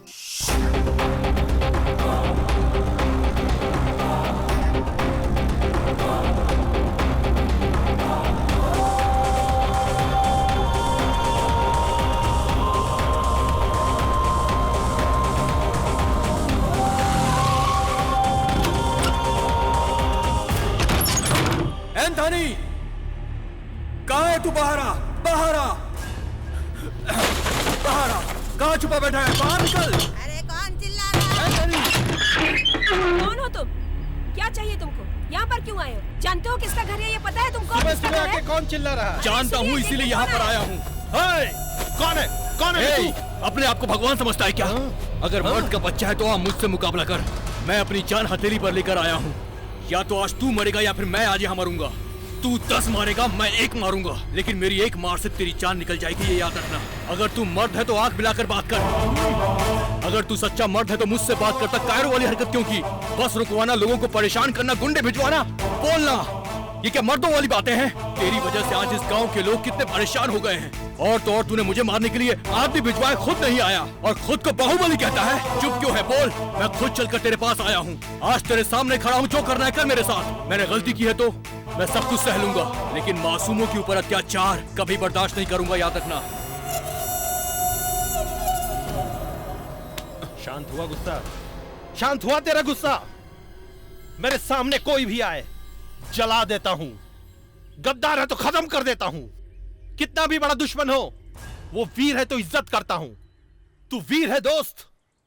एंथोनी, कहाँ है तू? बाहर आ, बाहर आ, बाहर आ। कहाँ छुपा बैठा है? बाहर निकल। अरे कौन चिल्ला रहा है? कौन हो तुम? क्या चाहिए तुमको? यहाँ पर क्यों आए हो? जानते हो किसका घर है ये पता है तुमको? सुबह आके कौन चिल्ला रहा है? जानता हूँ, इसीलिए यहाँ पर आया हूँ। कौन है? कौन है तू? अपने आप को भगवान समझता है क्या? अगर मर्द का बच्चा है तो आप मुझसे मुकाबला कर। मैं अपनी जान हथेली पर लेकर आया हूँ। या तो आज तू मरेगा या फिर मैं आज यहाँ मरूंगा। तू 10 मारेगा, मैं 1 मारूंगा, लेकिन मेरी एक मार से तेरी जान निकल जाएगी, ये याद रखना। अगर तू मर्द है तो आंख मिलाकर बात कर। अगर तू सच्चा मर्द है तो मुझसे बात करता कायरों वाली हरकत क्यों की? बस रुकवाना, लोगों को परेशान करना, गुंडे भिजवाना, बोलना, ये क्या मर्दों वाली बातें हैं? तेरी वजह से आज इस गांव के लोग कितने परेशान हो गए हैं। और तो और तूने मुझे मारने के लिए आदमी भिजवाए, खुद नहीं आया, और खुद को बाहुबली कहता है। चुप क्यों है? बोल। मैं खुद चलकर तेरे पास आया हूँ। आज तेरे सामने खड़ा हूँ, जो करना है कर मेरे साथ। मैंने गलती की है तो मैं सब कुछ सह लूंगा, लेकिन मासूमों के ऊपर अत्याचार कभी बर्दाश्त नहीं करूंगा, याद रखना। शांत हुआ गुस्सा? शांत हुआ तेरा गुस्सा? मेरे सामने कोई भी आए जला देता हूं। गद्दार है तो खत्म कर देता हूं। कितना भी बड़ा दुश्मन हो, वो वीर है तो इज्जत करता हूं। तू वीर है दोस्त,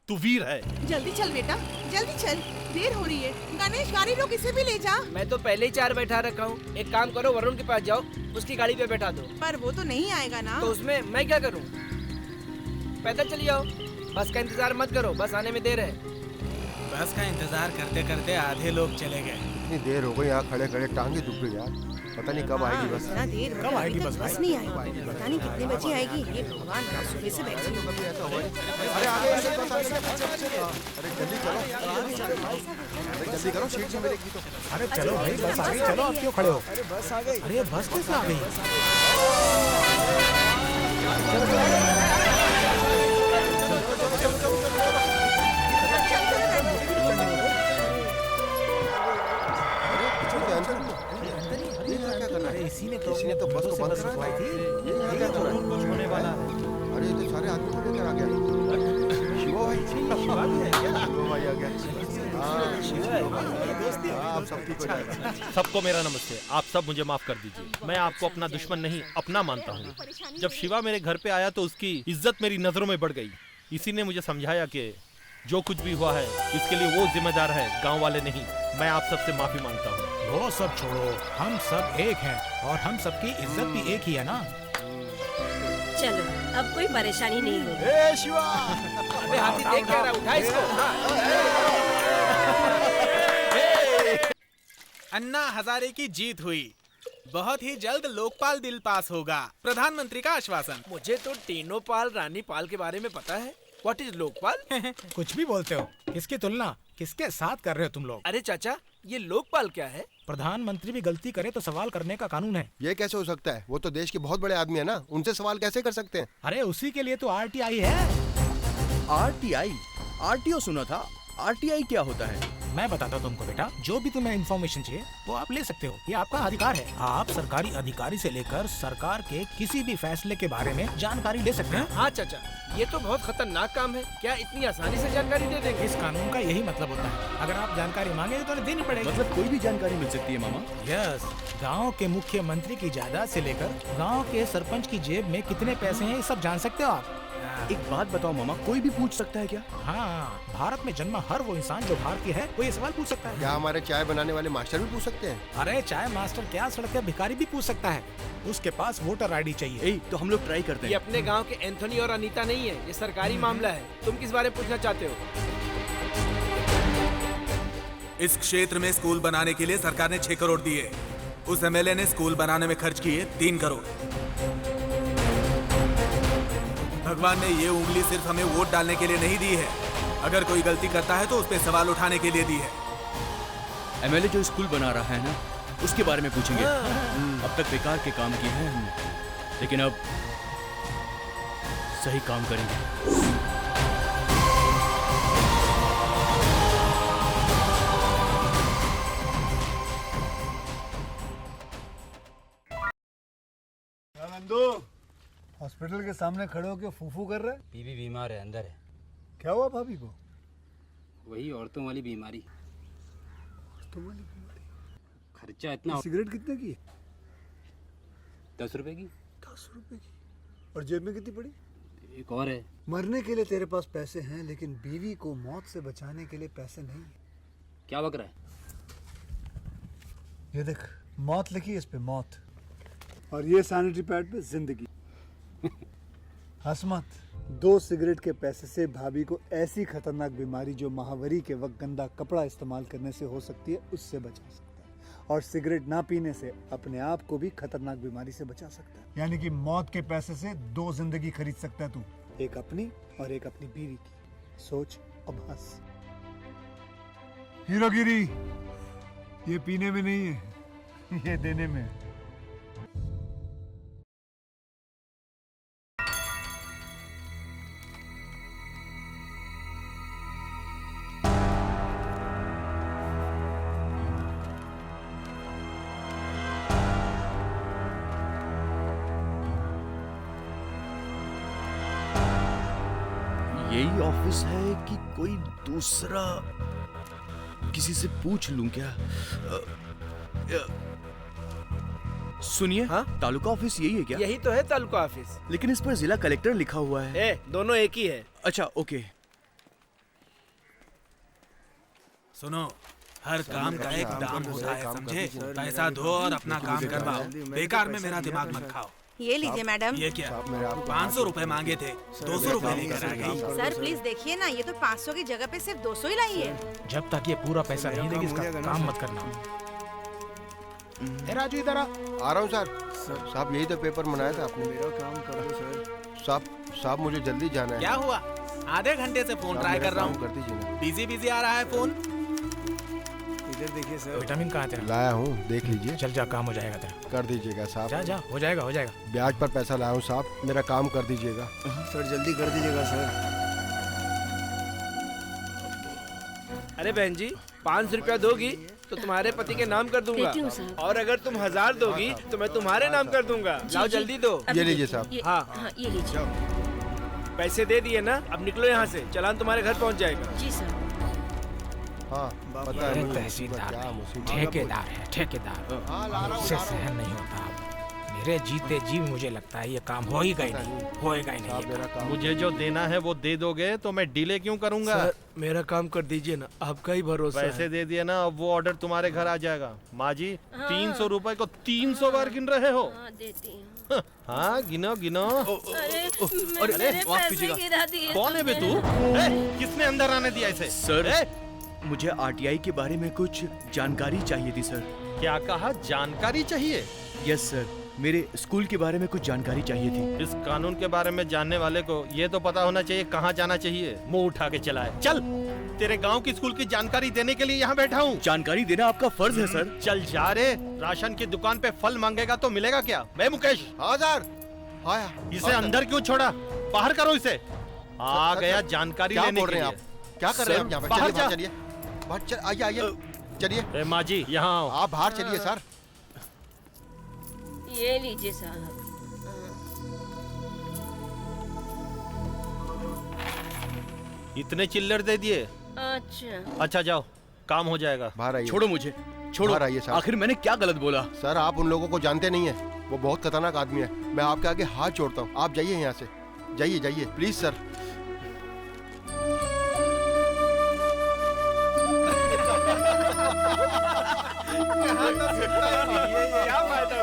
तू वीर है। जल्दी चल बेटा, जल्दी चल, देर हो रही है। गणेश गाड़ी रोक, इसे भी ले जा। मैं तो पहले ही 4 बैठा रखा हूँ। एक काम करो, वरुण के पास जाओ, उसकी गाड़ी पे बैठा दो। पर वो तो नहीं आएगा ना। तो उसमें मैं क्या करूँ? पैदल चली जाओ, बस का इंतजार मत करो, बस आने में देर है। बस का इंतजार करते करते आधे लोग चले गए। इतनी देर हो गई यहाँ खड़े खड़े, टांगे दुख गई यार। पता नहीं कब आएगी बस। इतना देर कब आएगी बस? बस नहीं आएगी, पता नहीं कितने बजे आएगी। ये भगवान, सुबह से बैठी हूँ। अरे आगे ऐसे बस आगे। अरे जल्दी चलो, अरे जल्दी करो, सीट से मिलेगी तो। अरे चलो भाई, बस आ गई। चलो, आप क्यों खड़े हो? अरे बस आ गई। अरे बस कैसे आ गई? अरे इसी ने तो बस को बंद करवाई थी। ये क्या कर रहा है? कुछ होने वाला है। अरे ये तो सारे आदमी को लेकर आ गया। शिवा भाई, शिवा भी है क्या? शिवा भाई आ गया। हाँ, आप सब ठीक हो जाएगा। सबको मेरा नमस्ते। आप सब मुझे माफ कर दीजिए। मैं आपको अपना दुश्मन नहीं, अपना मानता हूँ। जब शिवा मेरे घर पे आया तो उसकी इज्जत मेरी नजरों में बढ़ गई। इसी ने मुझे समझाया कि जो कुछ भी हुआ है इसके लिए वो जिम्मेदार है, गांव वाले नहीं। मैं आप सबसे माफी मांगता हूँ। वो सब छोड़ो, हम सब एक हैं और हम सबकी इज्जत भी एक ही है ना। चलो, अब कोई परेशानी नहीं होगी। ए शिवा, अबे हाथी देख क्या रहा, उठा इसको। अन्ना हजारे की जीत हुई। बहुत ही जल्द लोकपाल बिल पास होगा, प्रधानमंत्री का आश्वासन। मुझे तो टीनो पाल रानी पाल के बारे में पता है। What is Lokpal? कुछ भी बोलते हो। किसकी तुलना किसके साथ कर रहे हो तुम लोग? अरे चाचा, ये लोकपाल क्या है? प्रधानमंत्री भी गलती करे तो सवाल करने का कानून है। ये कैसे हो सकता है? वो तो देश के बहुत बड़े आदमी है ना, उनसे सवाल कैसे कर सकते हैं? अरे उसी के लिए तो आरटीआई है। आरटीआई? आरटीओ सुना था। आरटीआई क्या होता है? मैं बताता हूँ तुमको बेटा, जो भी तुम्हें इन्फॉर्मेशन चाहिए वो आप ले सकते हो। ये आपका अधिकार है। आप सरकारी अधिकारी से लेकर सरकार के किसी भी फैसले के बारे में जानकारी ले सकते हैं। हाँ चाचा, ये तो बहुत खतरनाक काम है। क्या इतनी आसानी से जानकारी दे देंगे? इस कानून का यही मतलब होता है। अगर आप जानकारी मांगे तो उन्हें देनी पड़ेगी। मतलब कोई भी जानकारी मिल सकती है मामा? यस, गांव के मुख्यमंत्री की जायदाद से लेकर गांव के सरपंच की जेब में कितने पैसे हैं, ये सब जान सकते हो आप। एक बात बताओ मामा, कोई भी पूछ सकता है क्या? हाँ, भारत में जन्मा हर वो इंसान जो भारतीय है वो ये सवाल पूछ सकता है। क्या हमारे चाय बनाने वाले मास्टर भी पूछ सकते हैं? अरे चाय मास्टर क्या, सड़क के भिखारी भी पूछ सकता है। उसके पास वोटर आईडी चाहिए। तो हम लोग ट्राई करते हैं। ये अपने गांव के एंथोनी और अनीता नहीं है, ये सरकारी मामला है। तुम किस बारे में पूछना चाहते हो? इस क्षेत्र में स्कूल बनाने के लिए सरकार ने 6 करोड़ दिए। उस एमएलए ने स्कूल बनाने में खर्च किए 3 करोड़। भगवान ने ये उंगली सिर्फ हमें वोट डालने के लिए नहीं दी है, अगर कोई गलती करता है तो उस पर सवाल उठाने के लिए दी है। एमएलए जो स्कूल बना रहा है ना, उसके बारे में पूछेंगे। अब तक बेकार के काम किए हैं हमने, लेकिन अब सही काम करेंगे। हॉस्पिटल के सामने खड़े होकर फूफू कर रहे? बीवी बीमार है, अंदर है। क्या हुआ भाभी को? वही औरतों वाली बीमारी। औरतों वाली बीमारी? खर्चा इतना। सिगरेट कितने की? 10 रुपए की। 10 रुपए की? और जेब में कितनी पड़ी? एक और है। मरने के लिए तेरे पास पैसे हैं, लेकिन बीवी को मौत से बचाने के लिए पैसे नहीं है। क्या बक रहा है? ये देख, मौत लिखी है इस पे, मौत। और ये सैनिटरी पैड पे जिंदगी। हंस मत। 2 सिगरेट के पैसे से भाभी को ऐसी खतरनाक बीमारी जो महावरी के वक्त गंदा कपड़ा इस्तेमाल करने से हो सकती है, उससे बचा सकता है। और सिगरेट ना पीने से अपने आप को भी खतरनाक बीमारी से बचा सकता है। यानी कि मौत के पैसे से 2 जिंदगी खरीद सकता है तू, एक अपनी और एक अपनी बीवी की। सोच, अब हंस। हीरोगिरी ये पीने में नहीं है, ये देने में है। यही ऑफिस है कि कोई दूसरा? किसी से पूछ लूं क्या? सुनिए, हाँ? तालुका ऑफिस यही है क्या? यही तो है तालुका ऑफिस। लेकिन इस पर जिला कलेक्टर लिखा हुआ है। दोनों एक ही है। अच्छा, ओके। सुनो, हर काम का एक दाम होता है, समझे? पैसा दो और अपना काम करवाओ। बेकार में मेरा दिमाग मत खाओ। ये लीजिए मैडम। ये क्या? 500 रुपए मांगे थे, 200 रुपए लेकर आ गई। सर प्लीज देखिए ना, ये तो 500 की जगह पे सिर्फ 200 ही लाई है। जब तक ये पूरा पैसा नहीं देगी इसका काम मत करना। ए राजू इधर आ। आ रहा हूँ सर। साहब यही तो पेपर बनाया था आपने। मेरा काम कर दो सर। साहब मुझे जल्दी जाना है। क्या हुआ? आधे घंटे से फोन ट्राई कर रहा हूँ। कर दीजिए ना। बिजी आ रहा है फोन। इधर देखिए सर। विटामिन कहाँ तेरा? लाया हूँ, देख लीजिए। चल जा, काम हो जाएगा तेरा। कर दीजिएगा साहब। जा जा, हो जाएगा हो जाएगा। ब्याज पर पैसा लाया हूँ साहब, मेरा काम कर दीजिएगा। सर जल्दी कर दीजिएगा सर। अरे बहन जी 500 रुपया दोगी तो तुम्हारे पति के नाम कर दूंगा, देती हूँ साहब। और अगर तुम 1000 दोगी तो मैं तुम्हारे नाम कर दूंगा। लाओ जी। जल्दी दो। ये लीजिए साहब। हाँ ये लीजिए। पैसे दे दिए ना, अब निकलो यहाँ से, चालान तुम्हारे घर पहुँच जाएगा। जी सर। हाँ पता ये है तहसीलदार क्या नहीं, मुसीबत। ठेकेदार है ठेकेदार। इससे सहन नहीं होता। मेरे जीते जी मुझे लगता है ये काम होएगा ही नहीं, होएगा ही नहीं ये काम। मुझे जो देना है वो दे दोगे तो मैं डिले क्यों करूंगा? सर मेरा काम कर दीजिए ना, आपका ही भरोसा पैसे है। दे दिए ना, अब वो ऑर्डर तुम्हारे घर आ जाएगा। माँ जी 300 रुपए को 300 बार गिन रहे हो? हाँ देती हूँ। हाँ गिनो गिनो। अरे मेरे पैसे गिरा दिए। कौन है बे तू? किसने अंदर आने दिया इसे? सर मुझे आरटीआई के बारे में कुछ जानकारी चाहिए थी सर। क्या कहा? जानकारी चाहिए? यस सर, मेरे स्कूल के बारे में कुछ जानकारी चाहिए थी। इस कानून के बारे में जानने वाले को ये तो पता होना चाहिए कहाँ जाना चाहिए। मुंह उठा के चला है। चल, तेरे गांव की स्कूल की जानकारी देने के लिए यहाँ बैठा हूँ। जानकारी देना आपका फर्ज है सर। चल जा रे। राशन की दुकान पे फल मांगेगा तो मिलेगा क्या? मैं मुकेश। हाँ सर। आया। इसे अंदर क्यों छोड़ा? बाहर करो इसे। आ गया जानकारी लेने के लिए। आप क्या कर रहे हैं यहाँ पे? बाहर जा। चलिए बाहर चल, आइए आइए चलिए। माँ जी यहाँ आओ। आप बाहर चलिए सर। ये लीजिए साहब। इतने चिल्लर दे दिए? अच्छा जाओ, काम हो जाएगा। बाहर आइए। छोड़ो मुझे, छोड़ो। बाहर आइए साहब। आखिर मैंने क्या गलत बोला? सर आप उन लोगों को जानते नहीं है, वो बहुत खतरनाक आदमी है। मैं आपके आगे हाथ जोड़ता हूँ, आप जाइए यहाँ से। जाइए जाइए प्लीज सर। क्या फायदा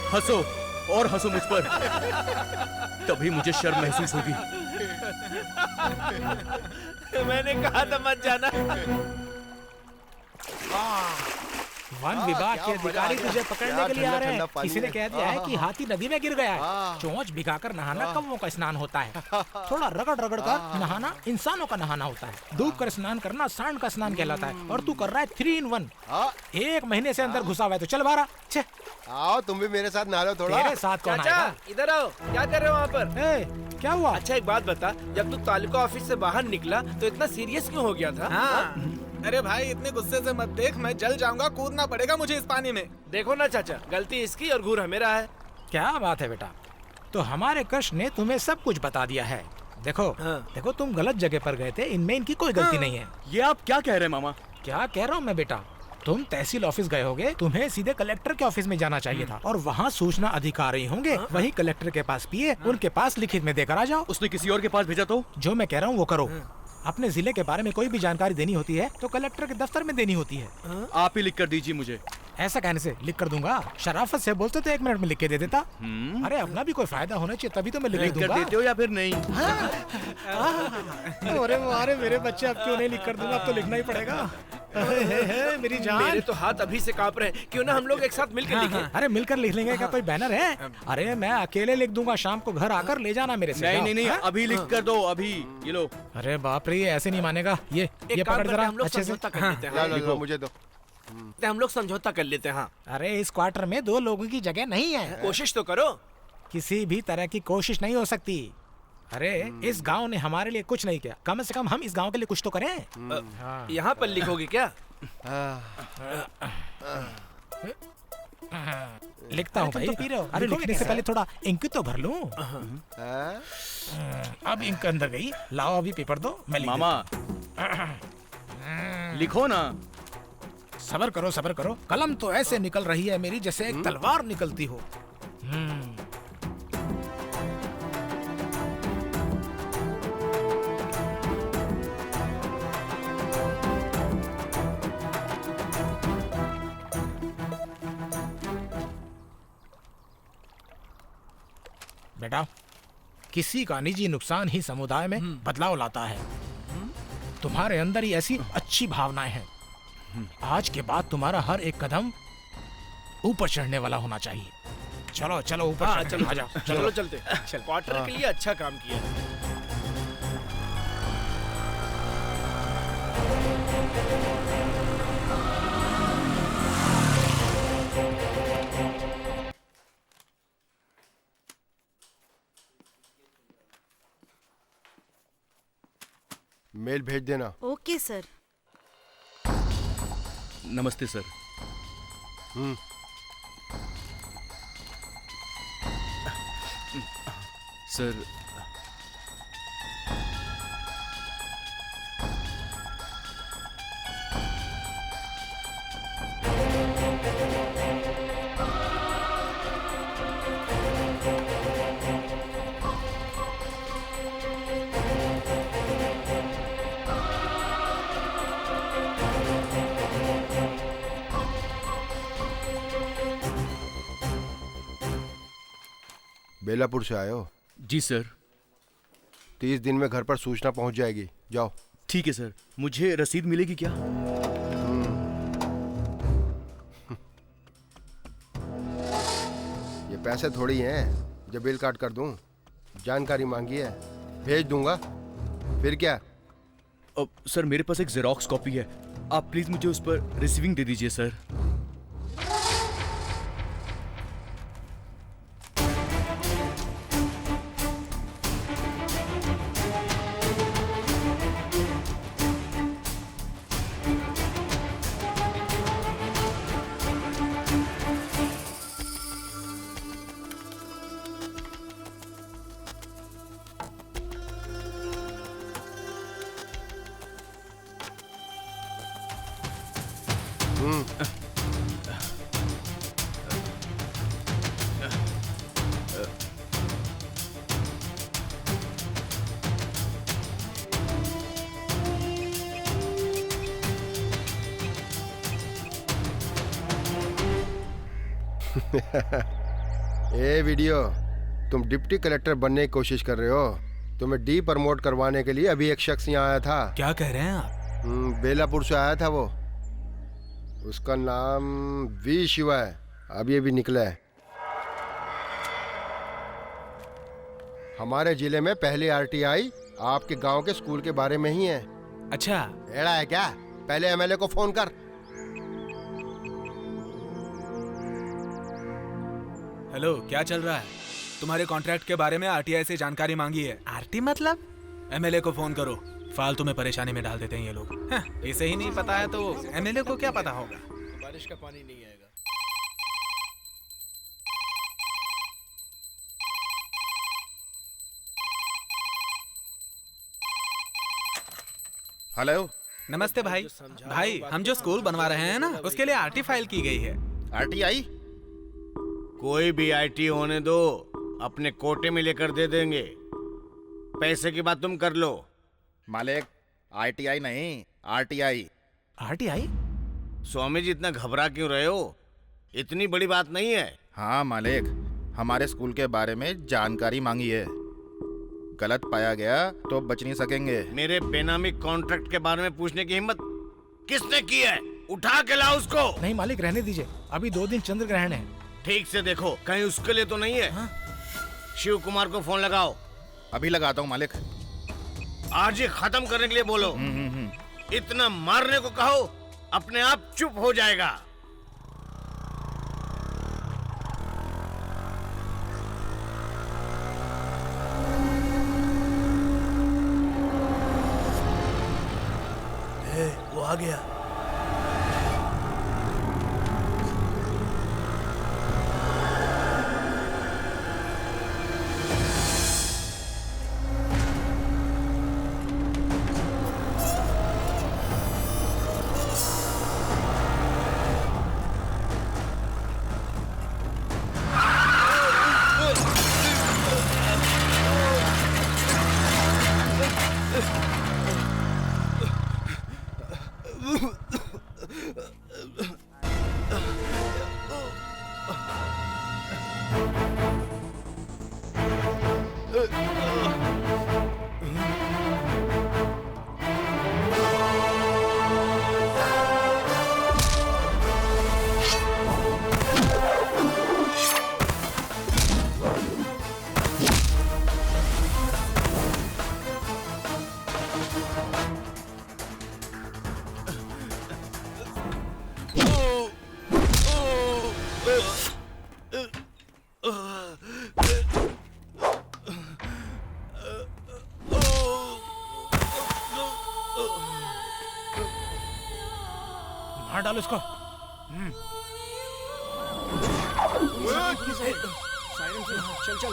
हंसो और हंसो मुझ पर, तभी मुझे शर्म महसूस होगी। मैंने कहा था मत जाना। वन विभाग के अधिकारी तुझे पकड़ने के लिए आ रहे हैं। किसी ने कह दिया है कि हाथी नदी में गिर गया है। चोंच भिगाकर नहाना कौवों का स्नान होता है। थोड़ा रगड़ रगड़ कर नहाना इंसानों का नहाना होता है। डूब कर स्नान करना सांड का स्नान कहलाता है। और तू कर रहा है 3 in 1। 1 महीने से अंदर घुसा हुआ है, तो चल बाहर आ। आओ तुम भी मेरे साथ नहा लो थोड़ा। तेरे साथ कौन चाचा आएगा? इधर आओ, क्या कर रहे हो वहाँ पर? क्या हुआ? अच्छा एक बात बता, जब तू तालुका ऑफिस से बाहर निकला तो इतना सीरियस क्यों हो गया था? हाँ। अरे भाई इतने गुस्से से मत देख, मैं जल जाऊंगा, कूदना पड़ेगा मुझे इस पानी में। देखो ना चाचा, गलती इसकी और घूर मेरा है। क्या बात है बेटा, तो हमारे कृष्ण ने तुम्हें सब कुछ बता दिया है। देखो देखो तुम गलत जगह पर गए थे, इनमें इनकी कोई गलती नहीं है। ये आप क्या कह रहे हैं मामा? क्या कह रहा हूँ मैं बेटा, तुम तहसील ऑफिस गए होगे, तुम्हें सीधे कलेक्टर के ऑफिस में जाना चाहिए था, और वहाँ सूचना अधिकारी होंगे, वही कलेक्टर के पास पिए, उनके पास लिखित में देकर आ जाओ। उसने किसी और के पास भेजा तो? जो मैं कह रहा हूँ वो करो। अपने जिले के बारे में कोई भी जानकारी देनी होती है तो कलेक्टर के दफ्तर में देनी होती है। आप ही लिख कर दीजिए मुझे। ऐसा कहने से लिख कर दूंगा? शराफत से बोलते तो 1 मिनट में लिख के दे देता। अरे अपना भी कोई फायदा होना चाहिए, तभी तो मैं लिख दूंगा। देते हो या फिर नहीं? अरे मेरे बच्चे, अब क्यों नहीं लिख कर दूंगा, अब तो लिखना ही पड़ेगा। मेरी जान, मेरे तो हाथ अभी से कांप रहे हैं। क्यों ना हम लोग एक साथ मिलकर लिखें? अरे मिलकर लिख लेंगे। क्या कोई बैनर है? अरे मैं अकेले लिख दूंगा, शाम को घर आकर ले जाना मेरे से। नहीं, अभी लिख कर दो, अभी। ये लो। अरे बाप रे, ऐसे नहीं मानेगा। ये पकड़ जरा अच्छे से। मुझे दो। हम लोग समझौता कर लेते हैं। अरे इस क्वार्टर में 2 लोगों की जगह नहीं है। कोशिश तो करो। किसी भी तरह की कोशिश नहीं हो सकती। अरे इस गांव ने हमारे लिए कुछ नहीं किया, कम से कम हम इस गांव के लिए कुछ तो करें। यहाँ पर लिखोगे क्या? लिखता हूँ भाई। पी रहे हो? अरे लिखने से पहले थोड़ा इंक तो भर लूं। अब इंक अंदर गई, लाओ अभी पेपर दो, मैं लिख मामा लिखो ना। सबर करो सबर करो, कलम तो ऐसे निकल रही है मेरी जैसे एक तलवार निकलती हो। बेटा किसी का निजी नुकसान ही समुदाय में बदलाव लाता है। तुम्हारे अंदर ही ऐसी अच्छी भावनाएं हैं। आज के बाद तुम्हारा हर एक कदम ऊपर चढ़ने वाला होना चाहिए। चलो चलो ऊपर हाँ, चढ़ते चलो हैं, आ जाओ, चलो चलते। क्वार्टर के लिए अच्छा काम किया। मेल भेज देना। Okay sir. नमस्ते सर। सर बेलापुर से आए हो? जी सर। 30 दिन में घर पर सूचना पहुंच जाएगी, जाओ। ठीक है सर। मुझे रसीद मिलेगी क्या? ये पैसे थोड़ी हैं जो बिल काट कर दूं। जानकारी मांगी है, भेज दूंगा। फिर क्या? सर मेरे पास एक जेरोक्स कॉपी है, आप प्लीज मुझे उस पर रिसीविंग दे दीजिए सर। ए वीडियो, तुम डिप्टी कलेक्टर बनने की कोशिश कर रहे हो। तुम्हें डी प्रमोट करवाने के लिए अभी एक शख्स यहाँ आया था। क्या कह रहे हैं आप? बेलापुर से आया था वो। उसका नाम वी शिवा है, अभी अभी निकला है। हमारे जिले में पहली आरटीआई आपके गांव के स्कूल के बारे में ही है। अच्छा, एड़ा है क्या? पहले एमएलए को फोन कर। हेलो, क्या चल रहा है? तुम्हारे कॉन्ट्रैक्ट के बारे में आरटीआई से जानकारी मांगी है। आरटी मतलब? एमएलए को फोन करो। फालतू में परेशानी में डाल देते हैं ये लोग। इसे ही नहीं पता है तो एमएलए को क्या पता होगा? बारिश का पानी नहीं आएगा। हेलो, नमस्ते भाई। भाई, हम जो स्कूल बनवा रहे हैं ना, उसके लिए आरटी फाइल की गई है। आरटीआई? कोई भी आईटी होने दो, अपने कोटे में लेकर दे देंगे। पैसे की बात तुम कर लो। मालिक, आईटीआई नहीं, आरटीआई। आरटीआई? स्वामी जी इतना घबरा क्यों रहे हो? इतनी बड़ी बात नहीं है। हाँ मालिक, हमारे स्कूल के बारे में जानकारी मांगी है। गलत पाया गया तो बच नहीं सकेंगे। मेरे बेनामी कॉन्ट्रैक्ट के बारे में पूछने की हिम्मत किसने की है? उठा के लाओ उसको। नहीं मालिक, रहने दीजिए, अभी 2 दिन चंद्र ग्रहण है। ठीक से देखो, कहीं उसके लिए तो नहीं है। हाँ? शिव कुमार को फोन लगाओ। अभी लगाता हूँ मालिक। आज ही खत्म करने के लिए बोलो। इतना मारने को कहो, अपने आप चुप हो जाएगा। वो आ गया। बाहर डालो इसको। चल चल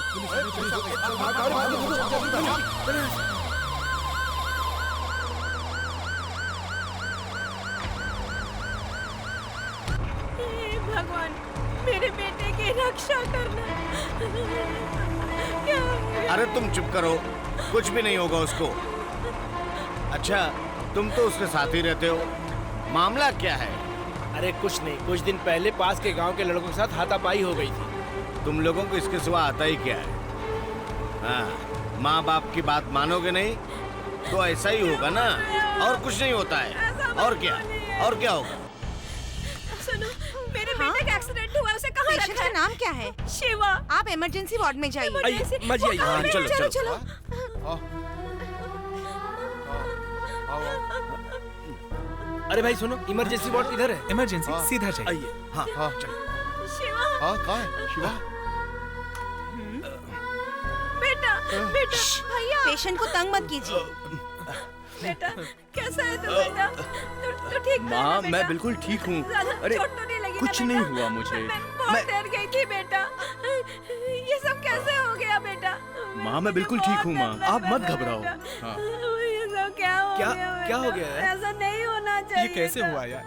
हे भगवान, मेरे बेटे की रक्षा करना। क्या हो गया? अरे तुम चुप करो, कुछ भी नहीं होगा उसको। अच्छा, तुम तो उसके साथ ही रहते हो, मामला क्या है? अरे कुछ नहीं, कुछ दिन पहले पास के गांव के लड़कों के साथ हाथापाई हो गई थी। तुम लोगों को इसके सिवा आता ही क्या है? हाँ, माँ बाप की बात मानोगे नहीं तो ऐसा ही होगा ना, और कुछ नहीं होता है। और क्या होगा? सुनो, मेरे बेटे का एक्सीडेंट हुआ, उसे कहाँ पेशेंट रखा का है? नाम क्या है? शिवा। आप इमरजेंसी वार्ड में जाइए। मजी आइए। हाँ, चलो चलो चलो। चलो। अरे भाई सुनो, इमरजेंसी वार्ड इधर है। इमरजेंसी सीधा चाहिए। आइए। हाँ हाँ चलो। शिवा। हाँ कहाँ है शिवा? बेटा, बेटा, भैया। पेशेंट को तंग मत कीजिए। बेटा, कैसा है तू बेटा? तू ठीक है ना माँ, बेटा? मैं बिल्कुल ठीक हूँ। ज्यादा अरे चोट तो नहीं लगी ना कुछ बेटा? नहीं हुआ मुझे। मैं बहुत डर गई थी बेटा। ये सब कैसे हो गया बेटा? माँ, मैं बिल्कुल ठीक हूँ माँ, आप मत घबराओ। हाँ। ये सब क्या हो गया? क्या हो बेटा? गया है? ऐसा नहीं होना चाहिए। ये कैसे था। हुआ यार?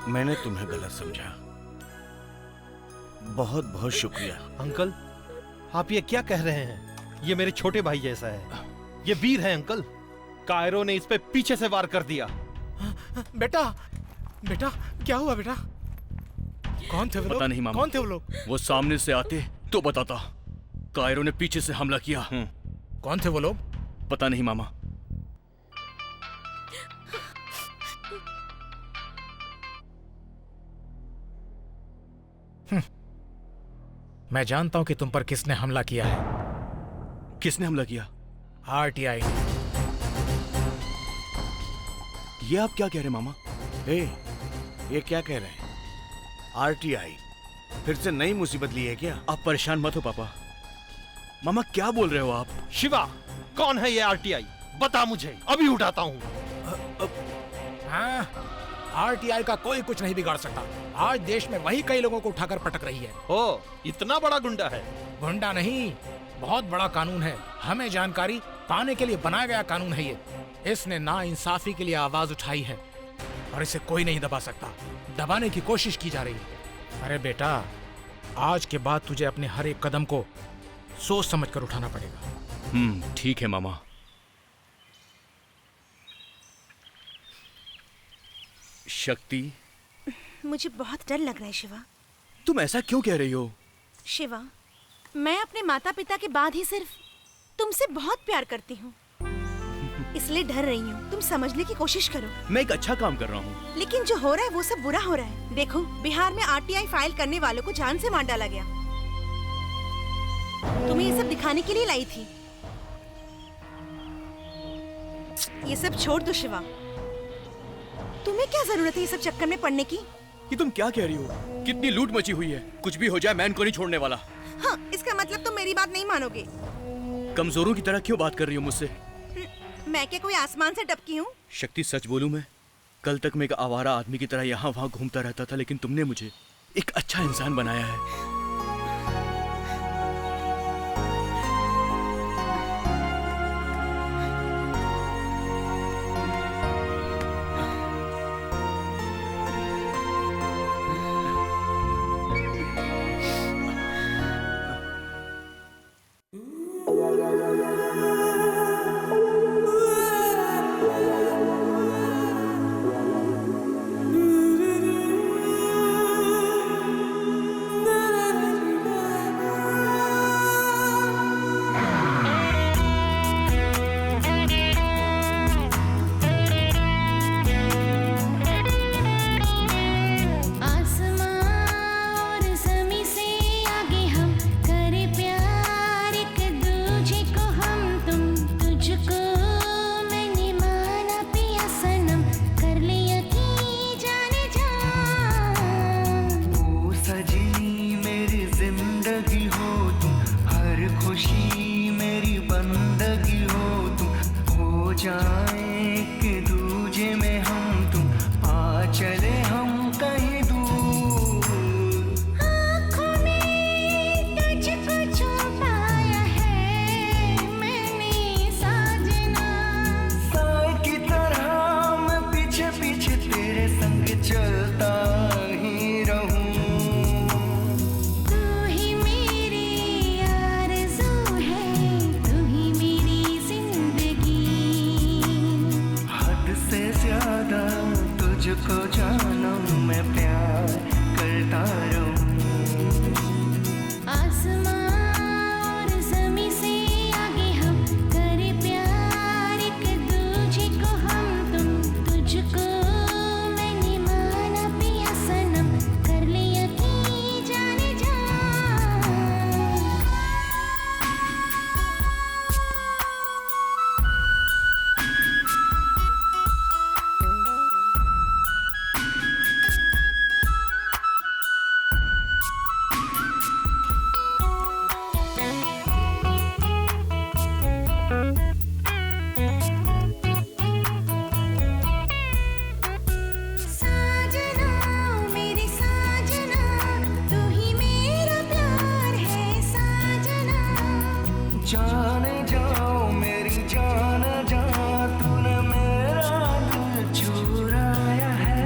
मैंने तुम्हें गलत समझा, बहुत बहुत शुक्रिया। अंकल, आप ये क्या कह रहे हैं? ये मेरे छोटे भाई जैसा है, ये वीर है अंकल। कायरो ने इस पे पीछे से वार कर दिया। बेटा, बेटा क्या हुआ बेटा? कौन थे वो लोग? पता नहीं मामा। कौन थे वो लोग? वो सामने से आते तो बताता। कायरो ने पीछे से हमला किया। कौन थे वो लोग? पता नहीं मामा। मैं जानता हूं कि तुम पर किसने हमला किया है। किसने हमला किया? RTI। ये आप क्या कह रहे हैं मामा? ये क्या कह रहे हैं? RTI फिर से नई मुसीबत ली है क्या? आप परेशान मत हो पापा। मामा क्या बोल रहे हो आप? शिवा, कौन है ये RTI? बता मुझे, अभी उठाता हूँ। हाँ, RTI का कोई कुछ नहीं बिगाड़ सकता। आज देश में वही कई लोगों को उठाकर पटक रही है। ओ, इतना बड़ा गुंडा है? गुंडा नहीं, बहुत बड़ा कानून है। हमें जानकारी पाने के लिए बनाया गया कानून है ये। इसने नाइंसाफी के लिए आवाज उठाई है और इसे कोई नहीं दबा सकता। दबाने की कोशिश की जा रही है। अरे बेटा, आज के बाद तुझे अपने हर एक कदम को सोच समझ कर उठाना पड़ेगा। ठीक है मामा। शक्ति, मुझे बहुत डर लग रहा है शिवा। तुम ऐसा क्यों कह रही हो? शिवा, मैं अपने माता पिता के बाद ही सिर्फ तुमसे बहुत प्यार करती हूँ, इसलिए डर रही हूँ। तुम समझने की कोशिश करो। मैं एक अच्छा काम कर रहा हूँ। लेकिन जो हो रहा है वो सब बुरा हो रहा है। देखो, बिहार में RTI फाइल करने वालों को जान से मार डाला गया। तुम्हें ये सब दिखाने के लिए लाई थी। ये सब छोड़ दो शिवा। तुम्हें क्या जरूरत है ये सब चक्कर में पड़ने की? ये तुम क्या कह रही हो? कितनी लूट मची हुई है। कुछ भी हो जाए मैं इनको नहीं छोड़ने वाला। हाँ, इसका मतलब तुम मेरी बात नहीं मानोगे। कमजोरों की तरह क्यों बात कर रही हो मुझसे? मैं क्या कोई आसमान से टपकी हूँ? शक्ति, सच बोलूं मैं, कल तक मैं एक आवारा आदमी की तरह यहाँ वहाँ घूमता रहता था, लेकिन तुमने मुझे एक अच्छा इंसान बनाया है। तुझको जानूं मैं प्यार करता रहूं। आसमां और ज़मीं से आगे हम करे प्यार एक दूजे को हम तुम तुझको मैंने माना पिया सनम कर लिया कि जाने जा। साजना मेरे साजना तू ही मेरा प्यार है साजना। जाने जाओ मेरी जान जा तूने मेरा दिल चुराया है।